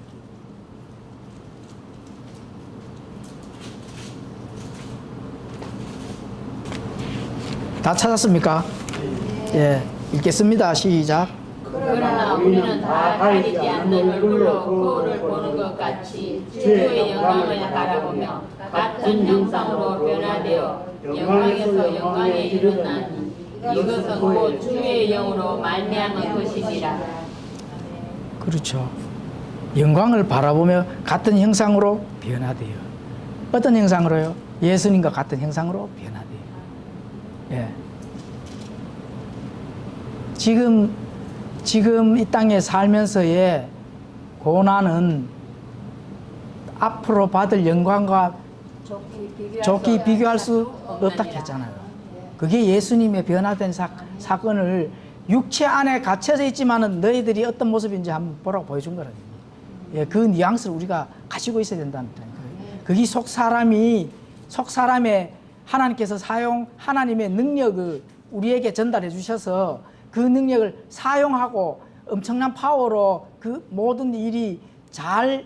다 찾았습니까? 예, 읽겠습니다. 시작. 그러나 우리는 다 가리지 않는 얼굴로 거울을 보는 것 같이 주의 영광을 바라보며 같은 형상으로 변화되어 영광에서 영광에 이르나니 이것은 곧 주의 영으로 말미암은 것이니라. 그렇죠. 영광을 바라보며 같은 형상으로 변화돼요. 어떤 형상으로요? 예수님과 같은 형상으로 변화돼요. 예. 지금 이 땅에 살면서의 고난은 앞으로 받을 영광과 좋게 비교할 수 없다 했잖아요. 그게 예수님의 변화된 사건을 육체 안에 갇혀져 있지만은 너희들이 어떤 모습인지 한번 보라고 보여준 거거든요. 예, 그 뉘앙스를 우리가 가지고 있어야 된다는 거예요. 그게 속 사람에 하나님께서 하나님의 능력을 우리에게 전달해 주셔서 그 능력을 사용하고 엄청난 파워로 그 모든 일이 잘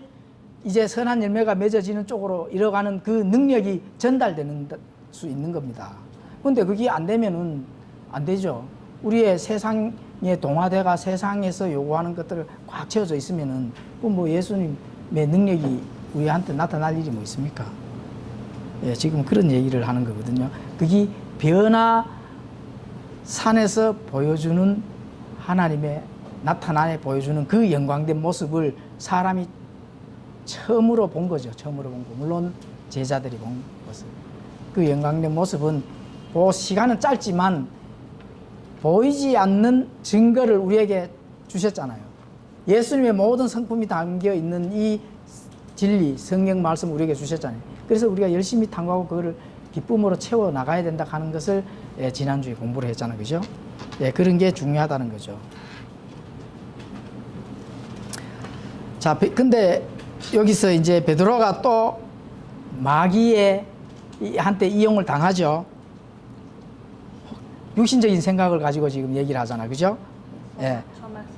이제 선한 열매가 맺어지는 쪽으로 이뤄가는 그 능력이 전달되는 수 있는 겁니다. 근데 그게 안 되면은 안 되죠. 우리의 세상에 동화되가 세상에서 요구하는 것들을 꽉 채워져 있으면은 뭐 예수님의 능력이 우리한테 나타날 일이 뭐 있습니까? 예, 지금 그런 얘기를 하는 거거든요. 그게 변화산에서 보여주는 하나님의 나타나에 보여주는 그 영광된 모습을 사람이 처음으로 본 거죠. 처음으로 본 거. 물론 제자들이 본 모습. 그 영광된 모습은 시간은 짧지만 보이지 않는 증거를 우리에게 주셨잖아요. 예수님의 모든 성품이 담겨 있는 이 진리, 성경 말씀 우리에게 주셨잖아요. 그래서 우리가 열심히 탐구하고 그거를 기쁨으로 채워 나가야 된다 하는 것을 지난주에 공부를 했잖아요. 그죠? 예, 그런 게 중요하다는 거죠. 자, 근데 여기서 이제 베드로가 또 마귀의 한테 이용을 당하죠. 육신적인 생각을 가지고 지금 얘기를 하잖아. 그죠? 예.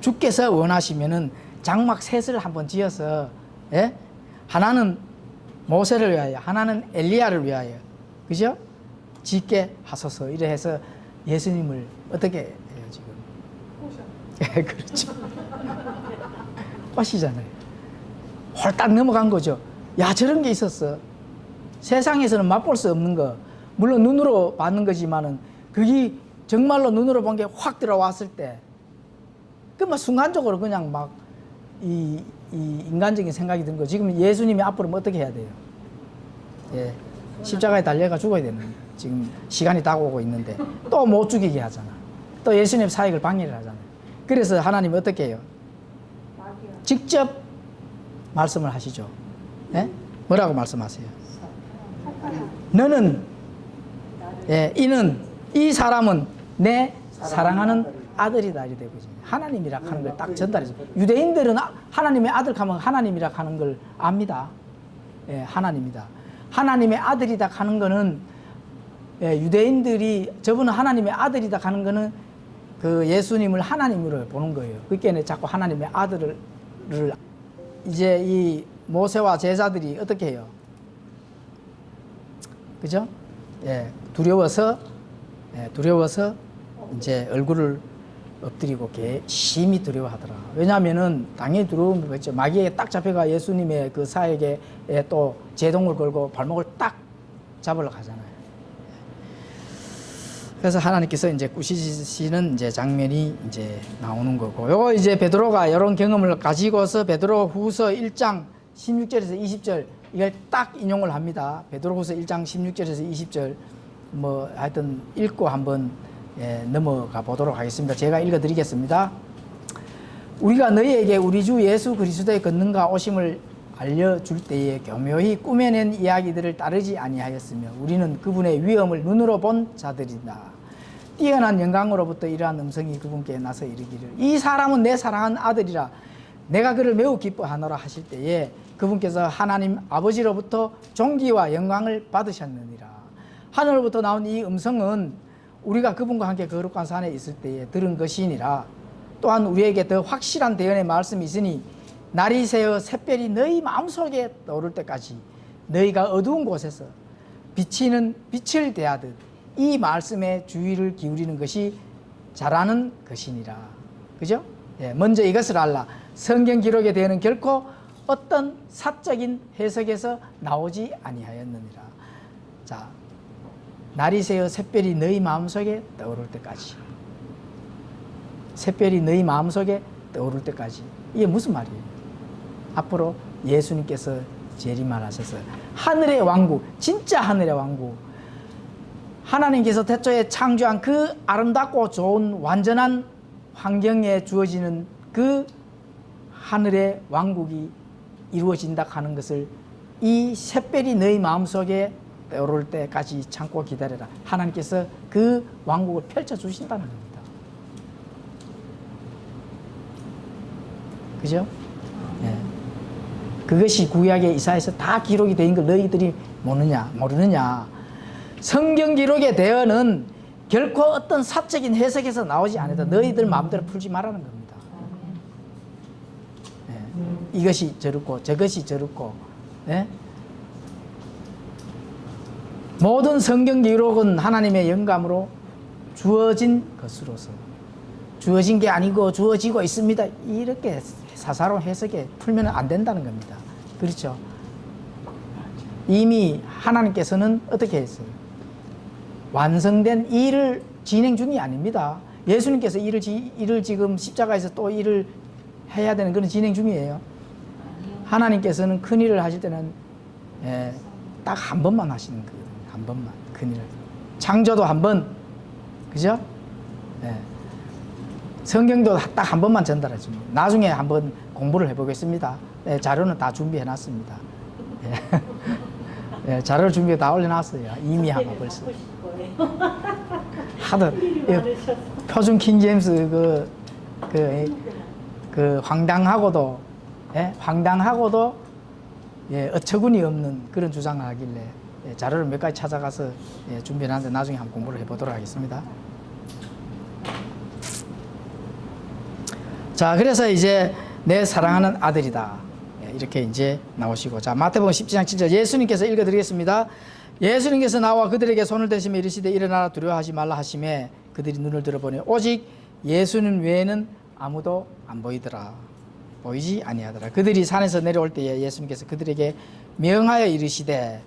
주께서 원하시면은 장막 셋을 한번 지어서, 예? 하나는 모세를 위하여, 하나는 엘리야를 위하여, 그죠? 짓게 하소서. 이래 해서 예수님을 어떻게 해요, 지금? 예, 그렇죠. 꽃이잖아요. 홀딱 넘어간 거죠. 야, 저런 게 있었어. 세상에서는 맛볼 수 없는 거. 물론 눈으로 봤는 거지만은 그게 정말로 눈으로 본 게 확 들어왔을 때, 막 순간적으로 그냥 막 이 인간적인 생각이 든 거. 지금 예수님이 앞으로 뭐 어떻게 해야 돼요? 예. 십자가에 달려가 죽어야 되는 거예요. 지금 시간이 다가오고 있는데 또 못 죽이게 하잖아. 또 예수님 사역을 방해를 하잖아요. 그래서 하나님이 어떻게 해요? 직접 말씀을 하시죠. 예? 뭐라고 말씀하세요? 너는, 예, 이 사람은 내 사랑하는 아들이다. 이렇게 되고 하나님이라 하는 걸 딱 전달해줘. 유대인들은 하나님의 아들 하면 하나님이라 하는 걸 압니다. 예, 하나님이다. 하나님의 아들이다 하는 거는, 예, 유대인들이 저분은 하나님의 아들이다 하는 거는 그 예수님을 하나님으로 보는 거예요. 그러니까 자꾸 하나님의 아들을 이제 이 모세와 제자들이 어떻게 해요? 그죠? 예, 두려워서 이제 얼굴을 엎드리고 심히 두려워하더라. 왜냐하면은 당연히 두려움이 있죠. 마귀에게 딱 잡혀가 예수님의 그 사역에 또 제동을 걸고 발목을 딱 잡으러 가잖아요. 그래서 하나님께서 이제 꾸시시는 이제 장면이 이제 나오는 거고, 요거 이제 베드로가 이런 경험을 가지고서 베드로 후서 1장 16절에서 20절 이걸 딱 인용을 합니다. 베드로 후서 1장 16절에서 20절 뭐 하여튼 읽고 한번 넘어가 보도록 하겠습니다. 제가 읽어 드리겠습니다. 우리가 너희에게 우리 주 예수 그리스도의 권능과 오심을 알려줄 때에 교묘히 꾸며낸 이야기들을 따르지 아니하였으며 우리는 그분의 위엄을 눈으로 본 자들이다. 뛰어난 영광으로부터 이러한 음성이 그분께 나서 이르기를 이 사람은 내 사랑하는 아들이라 내가 그를 매우 기뻐하노라 하실 때에 그분께서 하나님 아버지로부터 존귀와 영광을 받으셨느니라. 하늘로부터 나온 이 음성은 우리가 그분과 함께 거룩한 산에 있을 때에 들은 것이니라. 또한 우리에게 더 확실한 대언의 말씀이 있으니 날이 새어 샛별이 너희 마음속에 떠오를 때까지 너희가 어두운 곳에서 비치는 빛을 대하듯 이 말씀에 주의를 기울이는 것이 잘하는 것이니라. 그죠? 예, 먼저 이것을 알라. 성경 기록에 대해는 결코 어떤 사적인 해석에서 나오지 아니하였느니라. 자, 날이 새어 샛별이 너희 마음속에 떠오를 때까지. 샛별이 너희 마음속에 떠오를 때까지. 이게 무슨 말이에요? 앞으로 예수님께서 재림하셔서 하늘의 왕국, 진짜 하늘의 왕국, 하나님께서 태초에 창조한 그 아름답고 좋은 완전한 환경에 주어지는 그 하늘의 왕국이 이루어진다 하는 것을 이 샛별이 너희 마음속에 떠오를 때까지 참고 기다려라. 하나님께서 그 왕국을 펼쳐주신다는 겁니다. 그죠? 예. 그것이 구약의 이사야에서 다 기록이 된 걸 너희들이 모르느냐. 성경 기록의 대언은 결코 어떤 사적인 해석에서 나오지 않아도 너희들 마음대로 풀지 말라는 겁니다. 예. 이것이 저렇고 저것이 저렇고, 예? 모든 성경 기록은 하나님의 영감으로 주어진 것으로서 주어진 게 아니고 주어지고 있습니다. 이렇게 사사로운 해석에 풀면 안 된다는 겁니다. 그렇죠? 이미 하나님께서는 어떻게 했어요? 완성된 일을 진행 중이 아닙니다. 예수님께서 일을 지금 십자가에서 또 일을 해야 되는 그런 진행 중이에요. 하나님께서는 큰 일을 하실 때는 딱 한 번만 하시는 거거든요. 한 번만 큰 일을. 창조도 한 번, 그죠? 성경도 딱 한 번만 전달해 줍니다. 나중에 한번 공부를 해보겠습니다. 자료는 다 준비해 놨습니다. 자료를 준비해 다 올려놨어요. 이미 하고 벌써. 하도 표준 킹제임스 그 황당하고도 어처구니 없는 그런 주장을 하길래 자료를 몇 가지 찾아가서 준비해 놨는데 나중에 한번 공부를 해보도록 하겠습니다. 자, 그래서 이제 내 사랑하는 아들이다. 이렇게 이제 나오시고. 자, 마태복음 17장 7절 예수님께서 읽어드리겠습니다. 예수님께서 나와 그들에게 손을 대시며 이르시되 일어나라 두려워하지 말라 하시매 그들이 눈을 들어보니 오직 예수님 외에는 아무도 안 보이더라. 보이지 아니하더라. 그들이 산에서 내려올 때에 예수님께서 그들에게 명하여 이르시되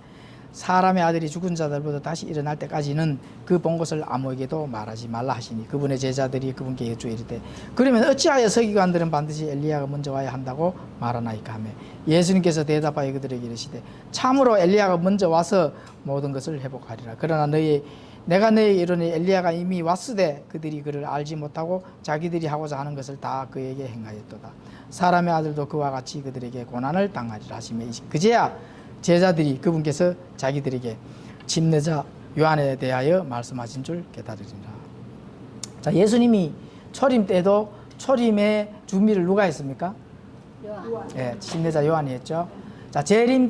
사람의 아들이 죽은 자들보다 다시 일어날 때까지는 그 본 것을 아무에게도 말하지 말라 하시니 그분의 제자들이 그분께 여쭈어 이르되 그러면 어찌하여 서기관들은 반드시 엘리야가 먼저 와야 한다고 말하나이까 하며 예수님께서 대답하여 그들에게 이르시되 참으로 엘리야가 먼저 와서 모든 것을 회복하리라. 그러나 내가 너희에게 이르니 엘리야가 이미 왔으되 그들이 그를 알지 못하고 자기들이 하고자 하는 것을 다 그에게 행하였도다. 사람의 아들도 그와 같이 그들에게 고난을 당하리라 하시며 그제야 제자들이 그분께서 자기들에게 침례자 요한에 대하여 말씀하신 줄 깨달으리라. 자, 예수님이 초림 때도 초림의 준비를 누가 했습니까? 요한. 예, 침례자 요한이 했죠. 자, 재림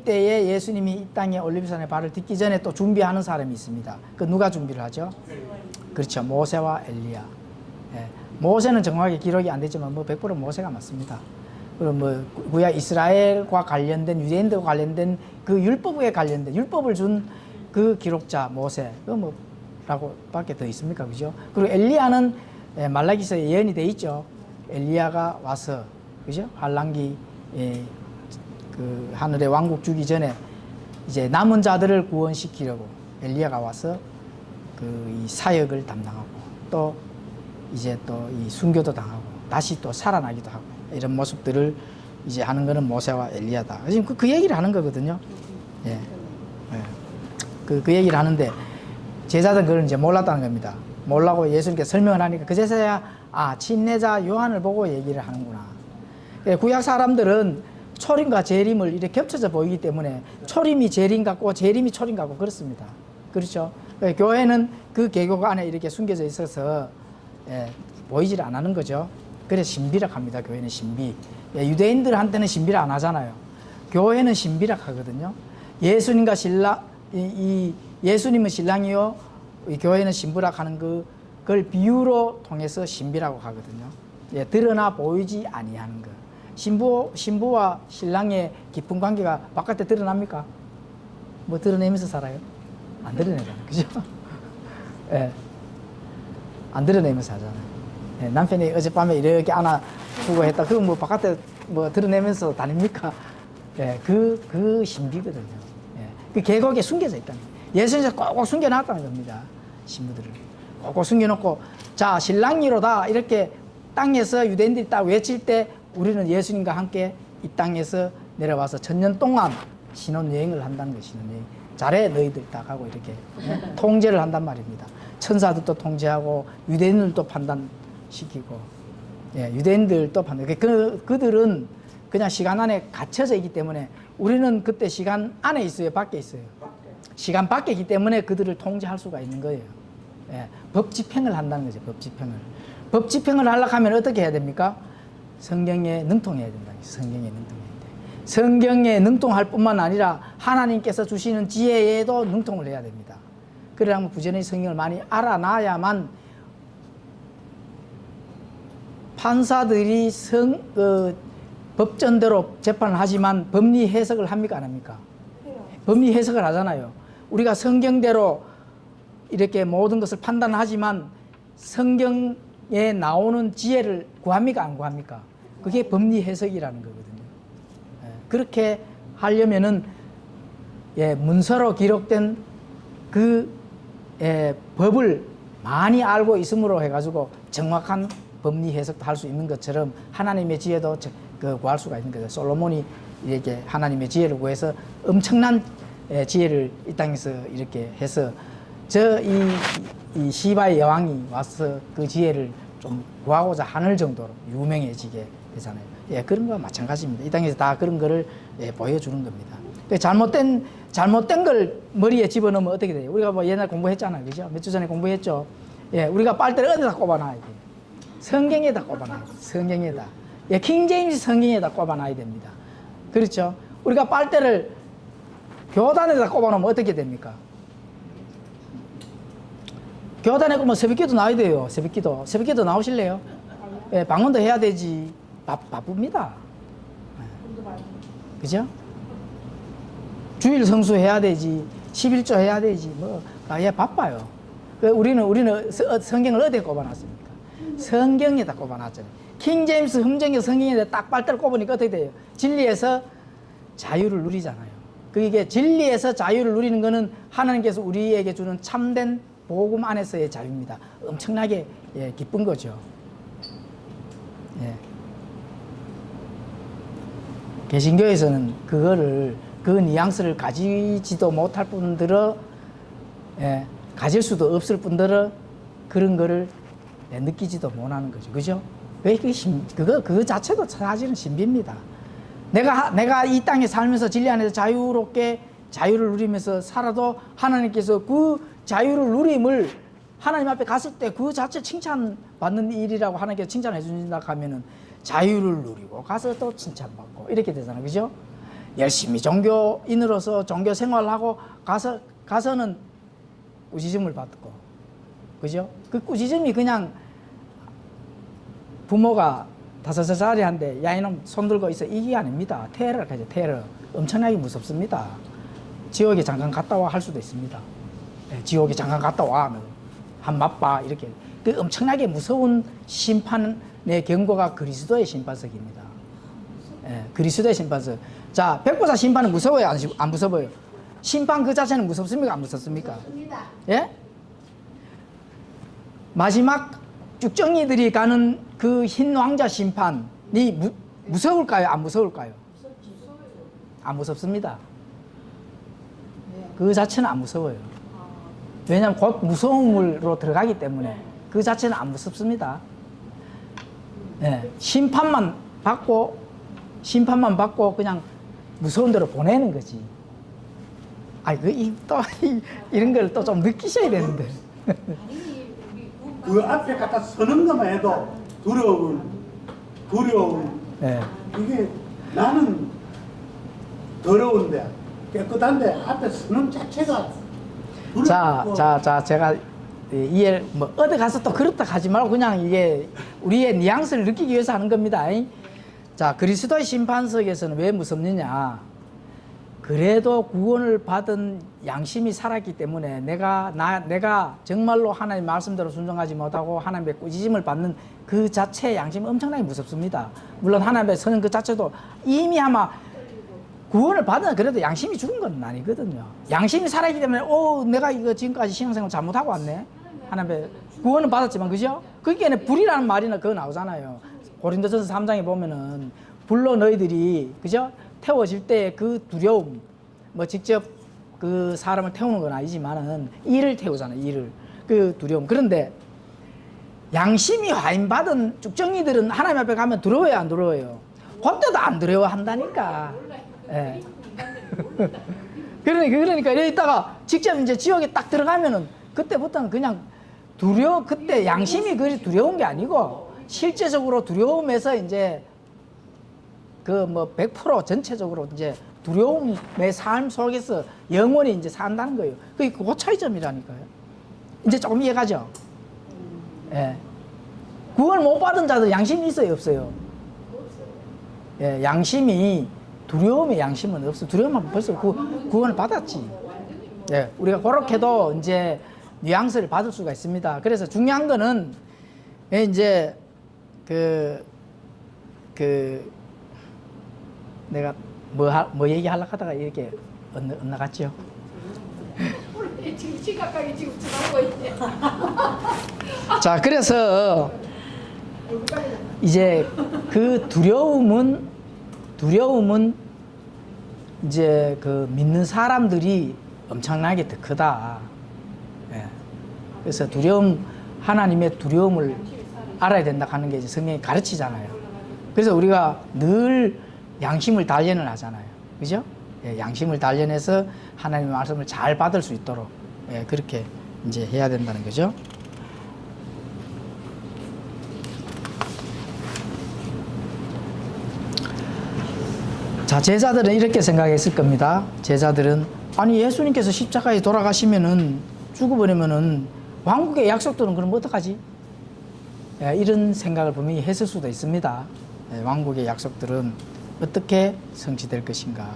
때에 예수님이 이 땅에 올리브산에 발을 딛기 전에 또 준비하는 사람이 있습니다. 그 누가 준비를 하죠? 그렇죠. 모세와 엘리야. 예, 모세는 정확하게 기록이 안 되지만 100% 모세가 맞습니다. 그럼 구약 이스라엘과 관련된 유대인들과 관련된 그 율법에 관련된 율법을 준 그 기록자 모세 라고 밖에 더 있습니까? 그죠? 그리고 엘리야는 말라기서에 예언이 돼 있죠. 엘리야가 와서 그죠? 환란기 그 하늘의 왕국 주기 전에 이제 남은 자들을 구원시키려고 엘리야가 와서 그 이 사역을 담당하고 또 이제 또 이 순교도 당하고 다시 또 살아나기도 하고 이런 모습들을 이제 하는 거는 모세와 엘리야다. 지금 그 얘기를 하는 거거든요. 예. 그 얘기를 하는데 제자들은 그걸 이제 몰랐다는 겁니다. 몰라고 예수님께 설명을 하니까 그제서야 침례자 요한을 보고 얘기를 하는구나. 구약 사람들은 초림과 재림을 이렇게 겹쳐져 보이기 때문에 초림이 재림 같고 재림이 초림 같고 그렇습니다. 그렇죠? 교회는 그 계곡 안에 이렇게 숨겨져 있어서 보이질 안 하는 거죠. 그래서 신비락합니다. 교회는 신비. 유대인들한테는 신비락 안 하잖아요. 교회는 신비락 하거든요. 예수님과 예수님은 신랑이요 이 교회는 신부라 하는 그걸 비유로 통해서 신비라고 하거든요. 예, 드러나 보이지 아니하는 것. 신부와 신랑의 깊은 관계가 바깥에 드러납니까? 뭐 드러내면서 살아요? 안 드러내잖아요. 그죠? 예. 안 드러내면서 하잖아요. 예, 남편이 어젯밤에 이렇게 안아주고 했다. 그거 뭐 바깥에 뭐 드러내면서 다닙니까? 예, 그 신비거든요. 예, 그 계곡에 숨겨져 있다는 거예요. 예수님께서 꼭꼭 숨겨놨다는 겁니다. 신부들을. 꼭꼭 숨겨놓고, 자, 신랑이로다. 이렇게 땅에서 유대인들이 딱 외칠 때 우리는 예수님과 함께 이 땅에서 내려와서 천년 동안 신혼여행을 한다는 거예요. 신혼여행. 잘해 너희들 딱 하고 이렇게 통제를 한단 말입니다. 천사들도 통제하고 유대인들도 판단시키고, 예, 유대인들도 판단. 그들은 그냥 시간 안에 갇혀져 있기 때문에 우리는 그때 시간 안에 있어요, 밖에 있어요. 시간 밖에 있기 때문에 그들을 통제할 수가 있는 거예요. 예, 법 집행을 한다는 거죠. 법 집행을. 법 집행을 하려고 하면 어떻게 해야 됩니까? 성경에 능통해야 된다는 거죠. 성경에 능통해야 돼. 성경에 능통할 뿐만 아니라 하나님께서 주시는 지혜에도 능통을 해야 됩니다. 그러려면 부전의 성경을 많이 알아놔야만 판사들이 법전대로 재판을 하지만 법리 해석을 합니까? 안 합니까? 법리 해석을 하잖아요. 우리가 성경대로 이렇게 모든 것을 판단하지만 성경에 나오는 지혜를 구합니까? 안 구합니까? 그게 법리 해석이라는 거거든요. 예, 그렇게 하려면은, 예, 문서로 기록된 그 법을 많이 알고 있음으로 해가지고 정확한 법리 해석도 할 수 있는 것처럼 하나님의 지혜도 구할 수가 있는 거죠. 솔로몬이 이렇게 하나님의 지혜를 구해서 엄청난 지혜를 이 땅에서 이렇게 해서 이 시바의 여왕이 와서 그 지혜를 좀 구하고자 하는 정도로 유명해지게 되잖아요. 예, 그런 거와 마찬가지입니다. 이 땅에서 다 그런 거를, 예, 보여주는 겁니다. 잘못된 걸 머리에 집어넣으면 어떻게 돼요? 우리가 뭐 옛날 공부했잖아요. 그죠? 몇 주 전에 공부했죠? 예, 우리가 빨대를 어디다 꼽아놔야 돼요? 성경에다 꼽아놔야 돼요. 성경에다. 예, 킹제임스 성경에다 꼽아놔야 됩니다. 그렇죠? 우리가 빨대를 교단에다 꼽아놓으면 어떻게 됩니까? 교단에 꼽으면 새벽기도 나와야 돼요. 새벽기도 나오실래요? 예, 방문도 해야 되지. 바쁩니다. 예. 그죠? 주일 성수해야 되지. 11조 해야 되지. 예, 바빠요. 우리는 성경을 어디에 꼽아놨습니까? 성경에다 꼽아놨잖아요. 킹제임스 흥정의 성경에다 딱 빨대를 꼽으니까 어떻게 돼요? 진리에서 자유를 누리잖아요. 그게 진리에서 자유를 누리는 것은 하나님께서 우리에게 주는 참된 복음 안에서의 자유입니다. 엄청나게, 예, 기쁜 거죠. 예. 개신교에서는 그 뉘앙스를 가지지도 못할 뿐더러, 예, 가질 수도 없을 뿐더러 그런 거를, 예, 느끼지도 못하는 거죠. 그죠? 그거 자체도 사실은 신비입니다. 내가 이 땅에 살면서 진리 안에서 자유롭게 자유를 누리면서 살아도 하나님께서 그 자유를 누림을 하나님 앞에 갔을 때 그 자체 칭찬받는 일이라고 하나님께서 칭찬해 주신다 하면은 자유를 누리고 가서 또 칭찬받고 이렇게 되잖아요. 그죠? 열심히 종교인으로서 종교 생활하고 가서는 꾸짖음을 받고. 그죠? 그 꾸짖음이 그냥 부모가 5살짜리한테 야 이놈 손 들고 있어 이게 아닙니다. 테러를 하죠. 테러. 엄청나게 무섭습니다. 지옥에 잠깐 갔다 와 할 수도 있습니다. 네, 지옥에 잠깐 갔다 와 한 맛봐 이렇게. 그 엄청나게 무서운 심판의 경고가 그리스도의 심판석입니다. 네, 그리스도의 심판석. 자, 백보자 심판은 무서워요? 안 무서워요? 심판 그 자체는 무섭습니까? 안 무섭습니까? 예? 마지막 쭉정이들이 가는 그 흰 왕자 심판이 무서울까요? 안 무서울까요? 안 무섭습니다. 그 자체는 안 무서워요. 왜냐하면 곧 무서움으로 들어가기 때문에 그 자체는 안 무섭습니다. 예, 심판만 받고 그냥 무서운 대로 보내는 거지. 이런 걸 또 좀 느끼셔야 되는데. 그 앞에 갖다 서는 것만 해도 두려움. 예. 이게 나는 더러운데 깨끗한데 앞에 서는 자체가 자, 제가 이해 뭐 어디 가서 또 그렇다 하지 말고 그냥 이게 우리의 뉘앙스를 느끼기 위해서 하는 겁니다. 자, 그리스도의 심판석에서는 왜 무섭느냐? 그래도 구원을 받은 양심이 살았기 때문에 내가 정말로 하나님 말씀대로 순종하지 못하고 하나님의 꾸짖음을 받는 그 자체의 양심이 엄청나게 무섭습니다. 물론 하나님의 선언 그 자체도 이미 아마 구원을 받은 그래도 양심이 죽은 건 아니거든요. 양심이 살아있기 때문에 내가 이거 지금까지 신앙생활 잘못하고 왔네. 하나님의 구원은 받았지만 그죠? 그게 불이라는 말이나 그거 나오잖아요. 고린도전서 3장에 보면은 불로 너희들이 그죠? 태워질 때 그 두려움, 뭐 직접 그 사람을 태우는 건 아니지만은 이를 태우잖아요. 이를 그 두려움. 그런데 양심이 화인받은 쭉정이들은 하나님 앞에 가면 두려워요, 안 두려워요? 그때도 안 두려워한다니까. 예. 그러니까 이따가 직접 이제 지옥에 딱 들어가면은 그때부터는 그냥 그때 양심이 그리 두려운 게 아니고 실제적으로 두려움에서 이제 그 뭐 100% 전체적으로 이제 두려움의 삶 속에서 영원히 이제 산다는 거예요. 그게 그 차이점이라니까요. 이제 조금 이해가죠? 예. 구원을 못 받은 자들 양심이 있어요, 없어요? 예, 양심이 두려움의 양심은 없어. 두려움은 벌써 구원을 받았지. 예, 우리가 그렇게도 이제 뉘앙스를 받을 수가 있습니다. 그래서 중요한 거는 이제 내가 뭐 얘기하려고 하다가 이렇게 엇나갔죠. 지금 심각하게 지금 지나고 있네. 자, 그래서 이제 그 두려움은 이제 그 믿는 사람들이 엄청나게 더 크다. 예. 그래서 하나님의 두려움을 알아야 된다 하는 게 이제 성경이 가르치잖아요. 그래서 우리가 늘 양심을 단련을 하잖아요. 그죠? 예, 양심을 단련해서 하나님의 말씀을 잘 받을 수 있도록 그렇게 이제 해야 된다는 거죠. 자, 제자들은 이렇게 생각했을 겁니다. 제자들은 아니 예수님께서 십자가에 돌아가시면은 죽어버리면은 왕국의 약속들은 그럼 어떡하지? 이런 생각을 분명히 했을 수도 있습니다. 왕국의 약속들은 어떻게 성취될 것인가?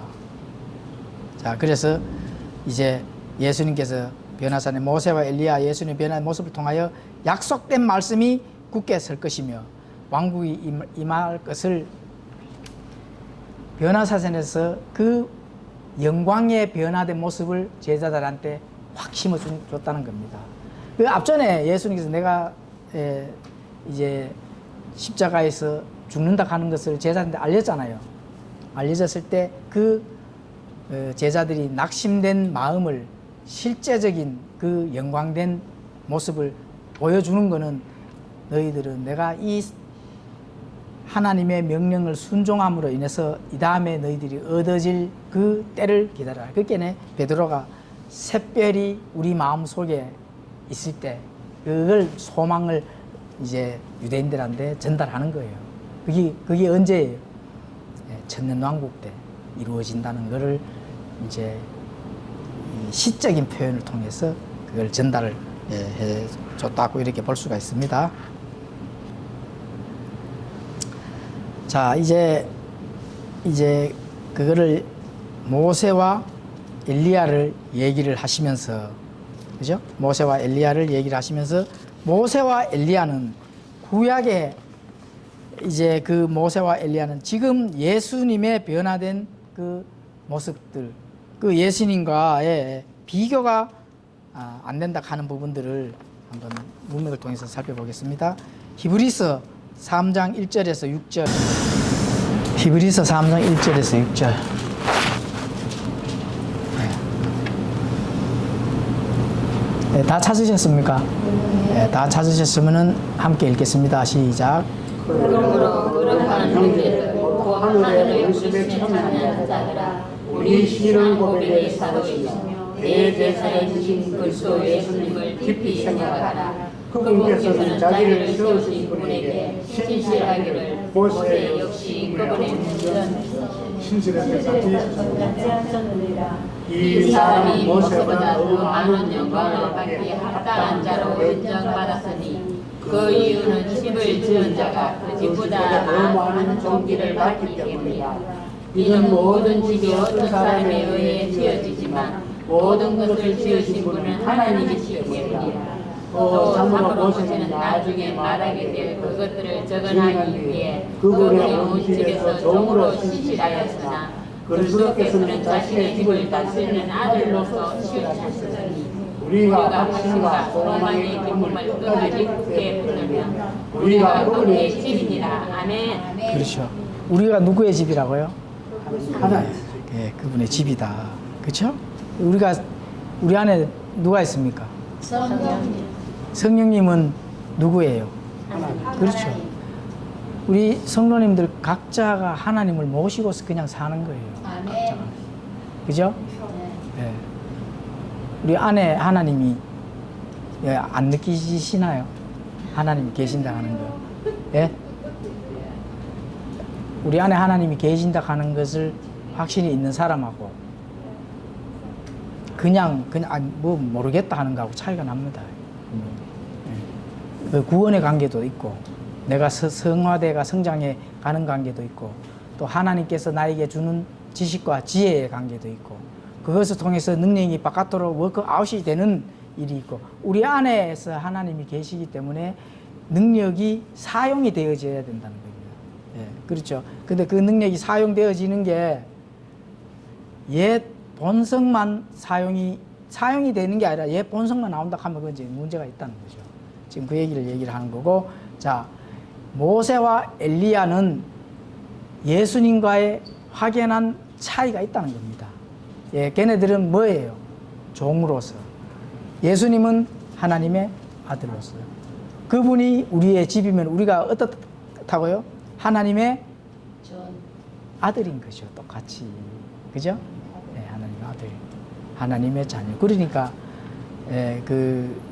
자, 그래서 이제 예수님께서 변화산의 모세와 엘리야 예수님 변화의 모습을 통하여 약속된 말씀이 굳게 설 것이며 왕국이 임할 것을 변화사전에서 그 영광의 변화된 모습을 제자들한테 확 심어줬다는 겁니다. 그 앞전에 예수님께서 내가 이제 십자가에서 죽는다 하는 것을 제자들한테 알렸잖아요. 알려졌을 때 그 제자들이 낙심된 마음을 실제적인 그 영광된 모습을 보여주는 것은 너희들은 내가 이 하나님의 명령을 순종함으로 인해서 이 다음에 너희들이 얻어질 그 때를 기다려라. 그렇게 베드로가 샛별이 우리 마음 속에 있을 때 그걸 소망을 이제 유대인들한테 전달하는 거예요. 그게 언제예요? 천년왕국 때 이루어진다는 것을 이제 시적인 표현을 통해서 그걸 전달을 해 줬다고 이렇게 볼 수가 있습니다. 자, 이제 그거를 모세와 엘리야를 얘기를 하시면서, 그죠? 모세와 엘리야를 얘기를 하시면서, 모세와 엘리야는 구약의 이제 그 모세와 엘리야는 지금 예수님의 변화된 그 모습들, 그 예수님과의 비교가 안 된다 하는 부분들을 한번 문맥을 통해서 살펴보겠습니다. 히브리서 3장 1절에서 6절. 히브리서 3장 1절에서 6절. 네, 다 찾으셨습니까? 네, 다 찾으셨으면 함께 읽겠습니다. 시작. 그러므로 거룩한 주께서 하늘의 웃음에 참여하는 자들아 우리 신앙 고백의 사도시며 대제사에 주신 그리스도 예수님을 깊이 생각하라. 그분께서는 자기를 세우신 분에게 신실하기를 모세 역시 그분의 문전 신실하게 같이 하셨느니라. 이 이 사람이 사람이 모세보다 모세보다 더 더 많은 영광을 받기에 합당한 자로 인정받았으니 그 이유는 집을 지은 자가 그 집보다 많은 종기를 받기 때문이다. 이는 모든 집이 어떤 사람에 의해 지어지지만 모든 것을 지으신 분은 하나님이시기 때문이다. 또 참으로 모세는 나중에 말하게 될 그것들을 적어나기 위해 그분의 온 집에서 종으로 신실하였으나 그리스도께서는 자신의 집을 다스리는 아들로서 시험하셨으니 우리가 확신과 소망의 기쁨을 끝까지 굳게 붙들면 우리가 그분의 집이니라. 아멘. 그렇죠. 우리가 누구의 집이라고요? 하나님. 예, 그분의 집이다. 그렇죠? 우리 안에 누가 있습니까? 성령. 성령님은 누구예요? 그렇죠. 우리 성도님들 각자가 하나님을 모시고서 그냥 사는 거예요. 아멘. 그죠? 예. 우리 안에 하나님이 예, 안 느끼시나요? 하나님이 계신다 하는 거. 예? 우리 안에 하나님이 계신다 하는 것을 확신이 있는 사람하고 그냥 뭐 모르겠다 하는 거하고 차이가 납니다. 예. 그 구원의 관계도 있고 내가 성화대가 성장해 가는 관계도 있고 또 하나님께서 나에게 주는 지식과 지혜의 관계도 있고 그것을 통해서 능력이 바깥으로 워크아웃이 되는 일이 있고 우리 안에서 하나님이 계시기 때문에 능력이 사용이 되어져야 된다는 겁니다. 예, 그렇죠. 근데 그 능력이 사용되어지는 게 옛 본성만 사용이 되는 게 아니라 옛 본성만 나온다 하면 그건 이제 문제가 있다는 거죠. 지금 그 얘기를 하는 거고 자 모세와 엘리야는 예수님과의 확연한 차이가 있다는 겁니다. 예, 걔네들은 뭐예요? 종으로서. 예수님은 하나님의 아들로서. 그분이 우리의 집이면 우리가 어떻다고요? 하나님의 아들인 거죠. 똑같이. 그죠? 네, 하나님의 아들. 하나님의 자녀. 그러니까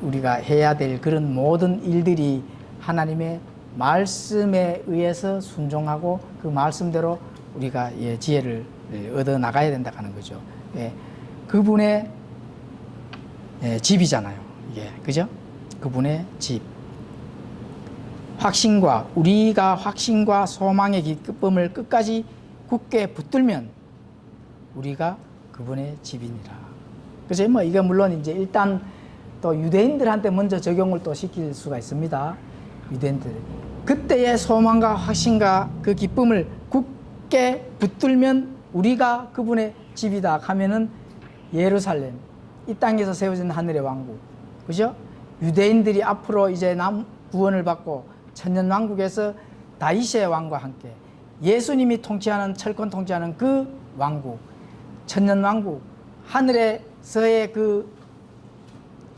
우리가 해야 될 그런 모든 일들이 하나님의 말씀에 의해서 순종하고 그 말씀대로 우리가 지혜를 얻어 나가야 된다 하는 거죠. 그분의 집이잖아요. 이게 그죠? 그분의 집. 우리가 확신과 소망의 기쁨을 끝까지 굳게 붙들면 우리가 그분의 집이니라. 그래서 뭐 이게 물론 이제 일단 또 유대인들한테 먼저 적용을 또 시킬 수가 있습니다. 유대인들. 그때의 소망과 확신과 그 기쁨을 굳게 붙들면 우리가 그분의 집이다 하면은 예루살렘, 이 땅에서 세워진 하늘의 왕국. 그죠? 유대인들이 앞으로 이제 구원을 받고 천년왕국에서 다윗의 왕과 함께 예수님이 철권 통치하는 그 왕국, 천년왕국, 하늘에서의 그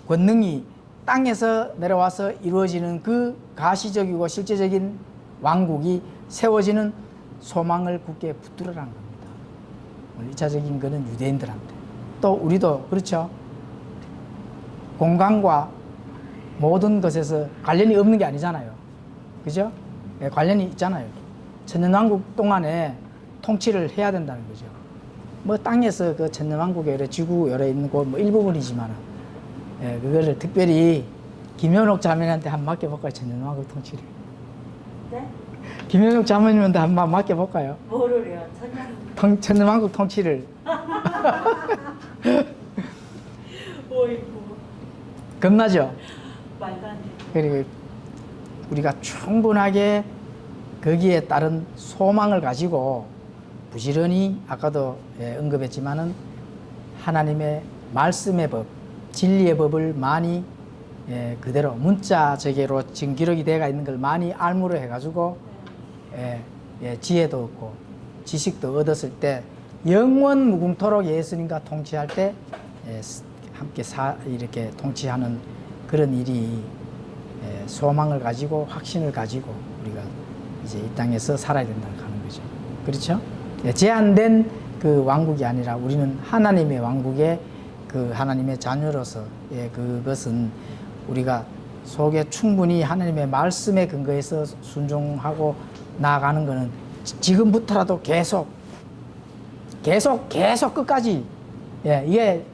권능이 땅에서 내려와서 이루어지는 그 가시적이고 실제적인 왕국이 세워지는 소망을 굳게 붙들으라는 겁니다. 1차적인 거는 유대인들한테. 또 우리도 그렇죠. 공간과 모든 것에서 관련이 없는 게 아니잖아요. 그죠? 네, 관련이 있잖아요. 천년왕국 동안에 통치를 해야 된다는 거죠. 뭐 땅에서 그 천년왕국에 지구 열에 있는 곳 뭐 일부분이지만 그거를 특별히 김현옥 자매한테 한번 맡겨볼까요? 천년왕국 통치를. 네? 김현옥 자매님한테 한번 맡겨볼까요? 뭐를요? 천년왕국 통치를. 어이구. 겁나죠? 말도 안 돼. 그리고 우리가 충분하게 거기에 따른 소망을 가지고 부지런히 아까도 언급했지만은 하나님의 말씀의 법, 진리의 법을 많이 그대로 문자적으로 지금 기록이 되어 있는 걸 많이 알무로 해가지고 지혜도 얻고 지식도 얻었을 때 영원 무궁토록 예수님과 통치할 때 함께 이렇게 통치하는 그런 일이 소망을 가지고 확신을 가지고 우리가 이제 이 땅에서 살아야 된다는 하는 거죠. 그렇죠? 제한된 그 왕국이 아니라 우리는 하나님의 왕국의 그 하나님의 자녀로서 그것은 우리가 속에 충분히 하나님의 말씀에 근거해서 순종하고 나아가는 것은 지금부터라도 계속 계속 끝까지. 예, 이게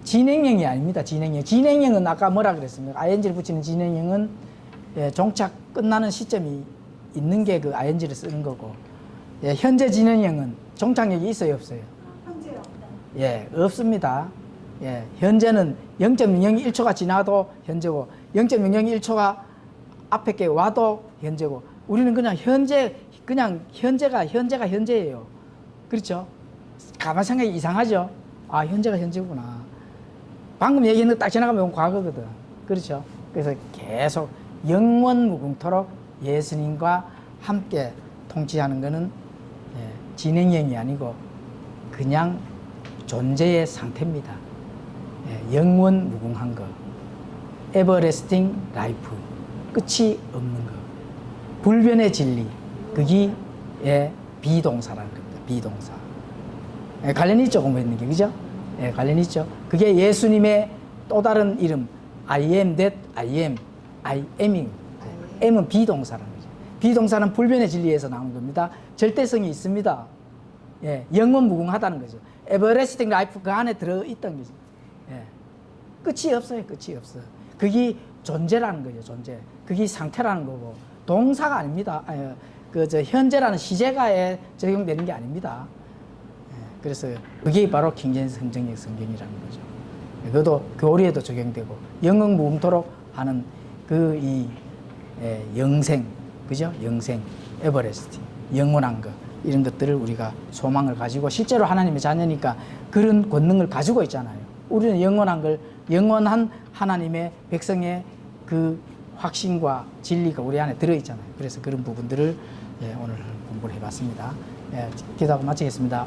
진행형이 아닙니다. 진행형. 진행형은 아까 뭐라 그랬습니까? ing를 붙이는 진행형은 예, 종착 끝나는 시점이 있는 게 그 ing를 쓰는 거고, 예, 현재 진행형은 종착역이 있어요, 없어요? 현재 없다. 예, 없습니다. 예, 현재는 0.001초가 지나도 현재고, 0.001초가 앞에 게 와도 현재고, 우리는 그냥 현재가 현재예요. 그렇죠? 가만 생각이 이상하죠? 아, 현재가 현재구나. 방금 얘기했는 거 딱 지나가면 과거거든. 그렇죠? 그래서 계속 영원 무궁토록 예수님과 함께 통치하는 것은 예, 진행형이 아니고 그냥 존재의 상태입니다. 예, 영원 무궁한 거. 에버레스팅 라이프. 끝이 없는 거. 불변의 진리. 그게 예, 비동사라는 겁니다. 비동사. 예, 관련이 있죠, 공부했는 게. 그죠? 예, 관련이 있죠. 그게 예수님의 또 다른 이름. I am that I am. I aming. M은 비동사라는 거죠. 비동사는 불변의 진리에서 나온 겁니다. 절대성이 있습니다. 예, 영원 무궁하다는 거죠. 에버레스팅 라이프 그 안에 들어있던 거죠. 예. 끝이 없어요. 끝이 없어. 그게 존재라는 거죠. 존재. 그게 상태라는 거고 동사가 아닙니다. 현재라는 시제가에 적용되는 게 아닙니다. 예. 그래서 그게 바로 킹제임스 성경의 성경이라는 거죠. 예. 그것도 교리에도 적용되고 영원 무궁토록 하는 영생, 그죠? 영생, 에버레스팅, 영원한 것 이런 것들을 우리가 소망을 가지고 실제로 하나님의 자녀니까 그런 권능을 가지고 있잖아요. 우리는 영원한 하나님의 백성의 그 확신과 진리가 우리 안에 들어있잖아요. 그래서 그런 부분들을 오늘 공부를 해봤습니다. 기도하고 마치겠습니다.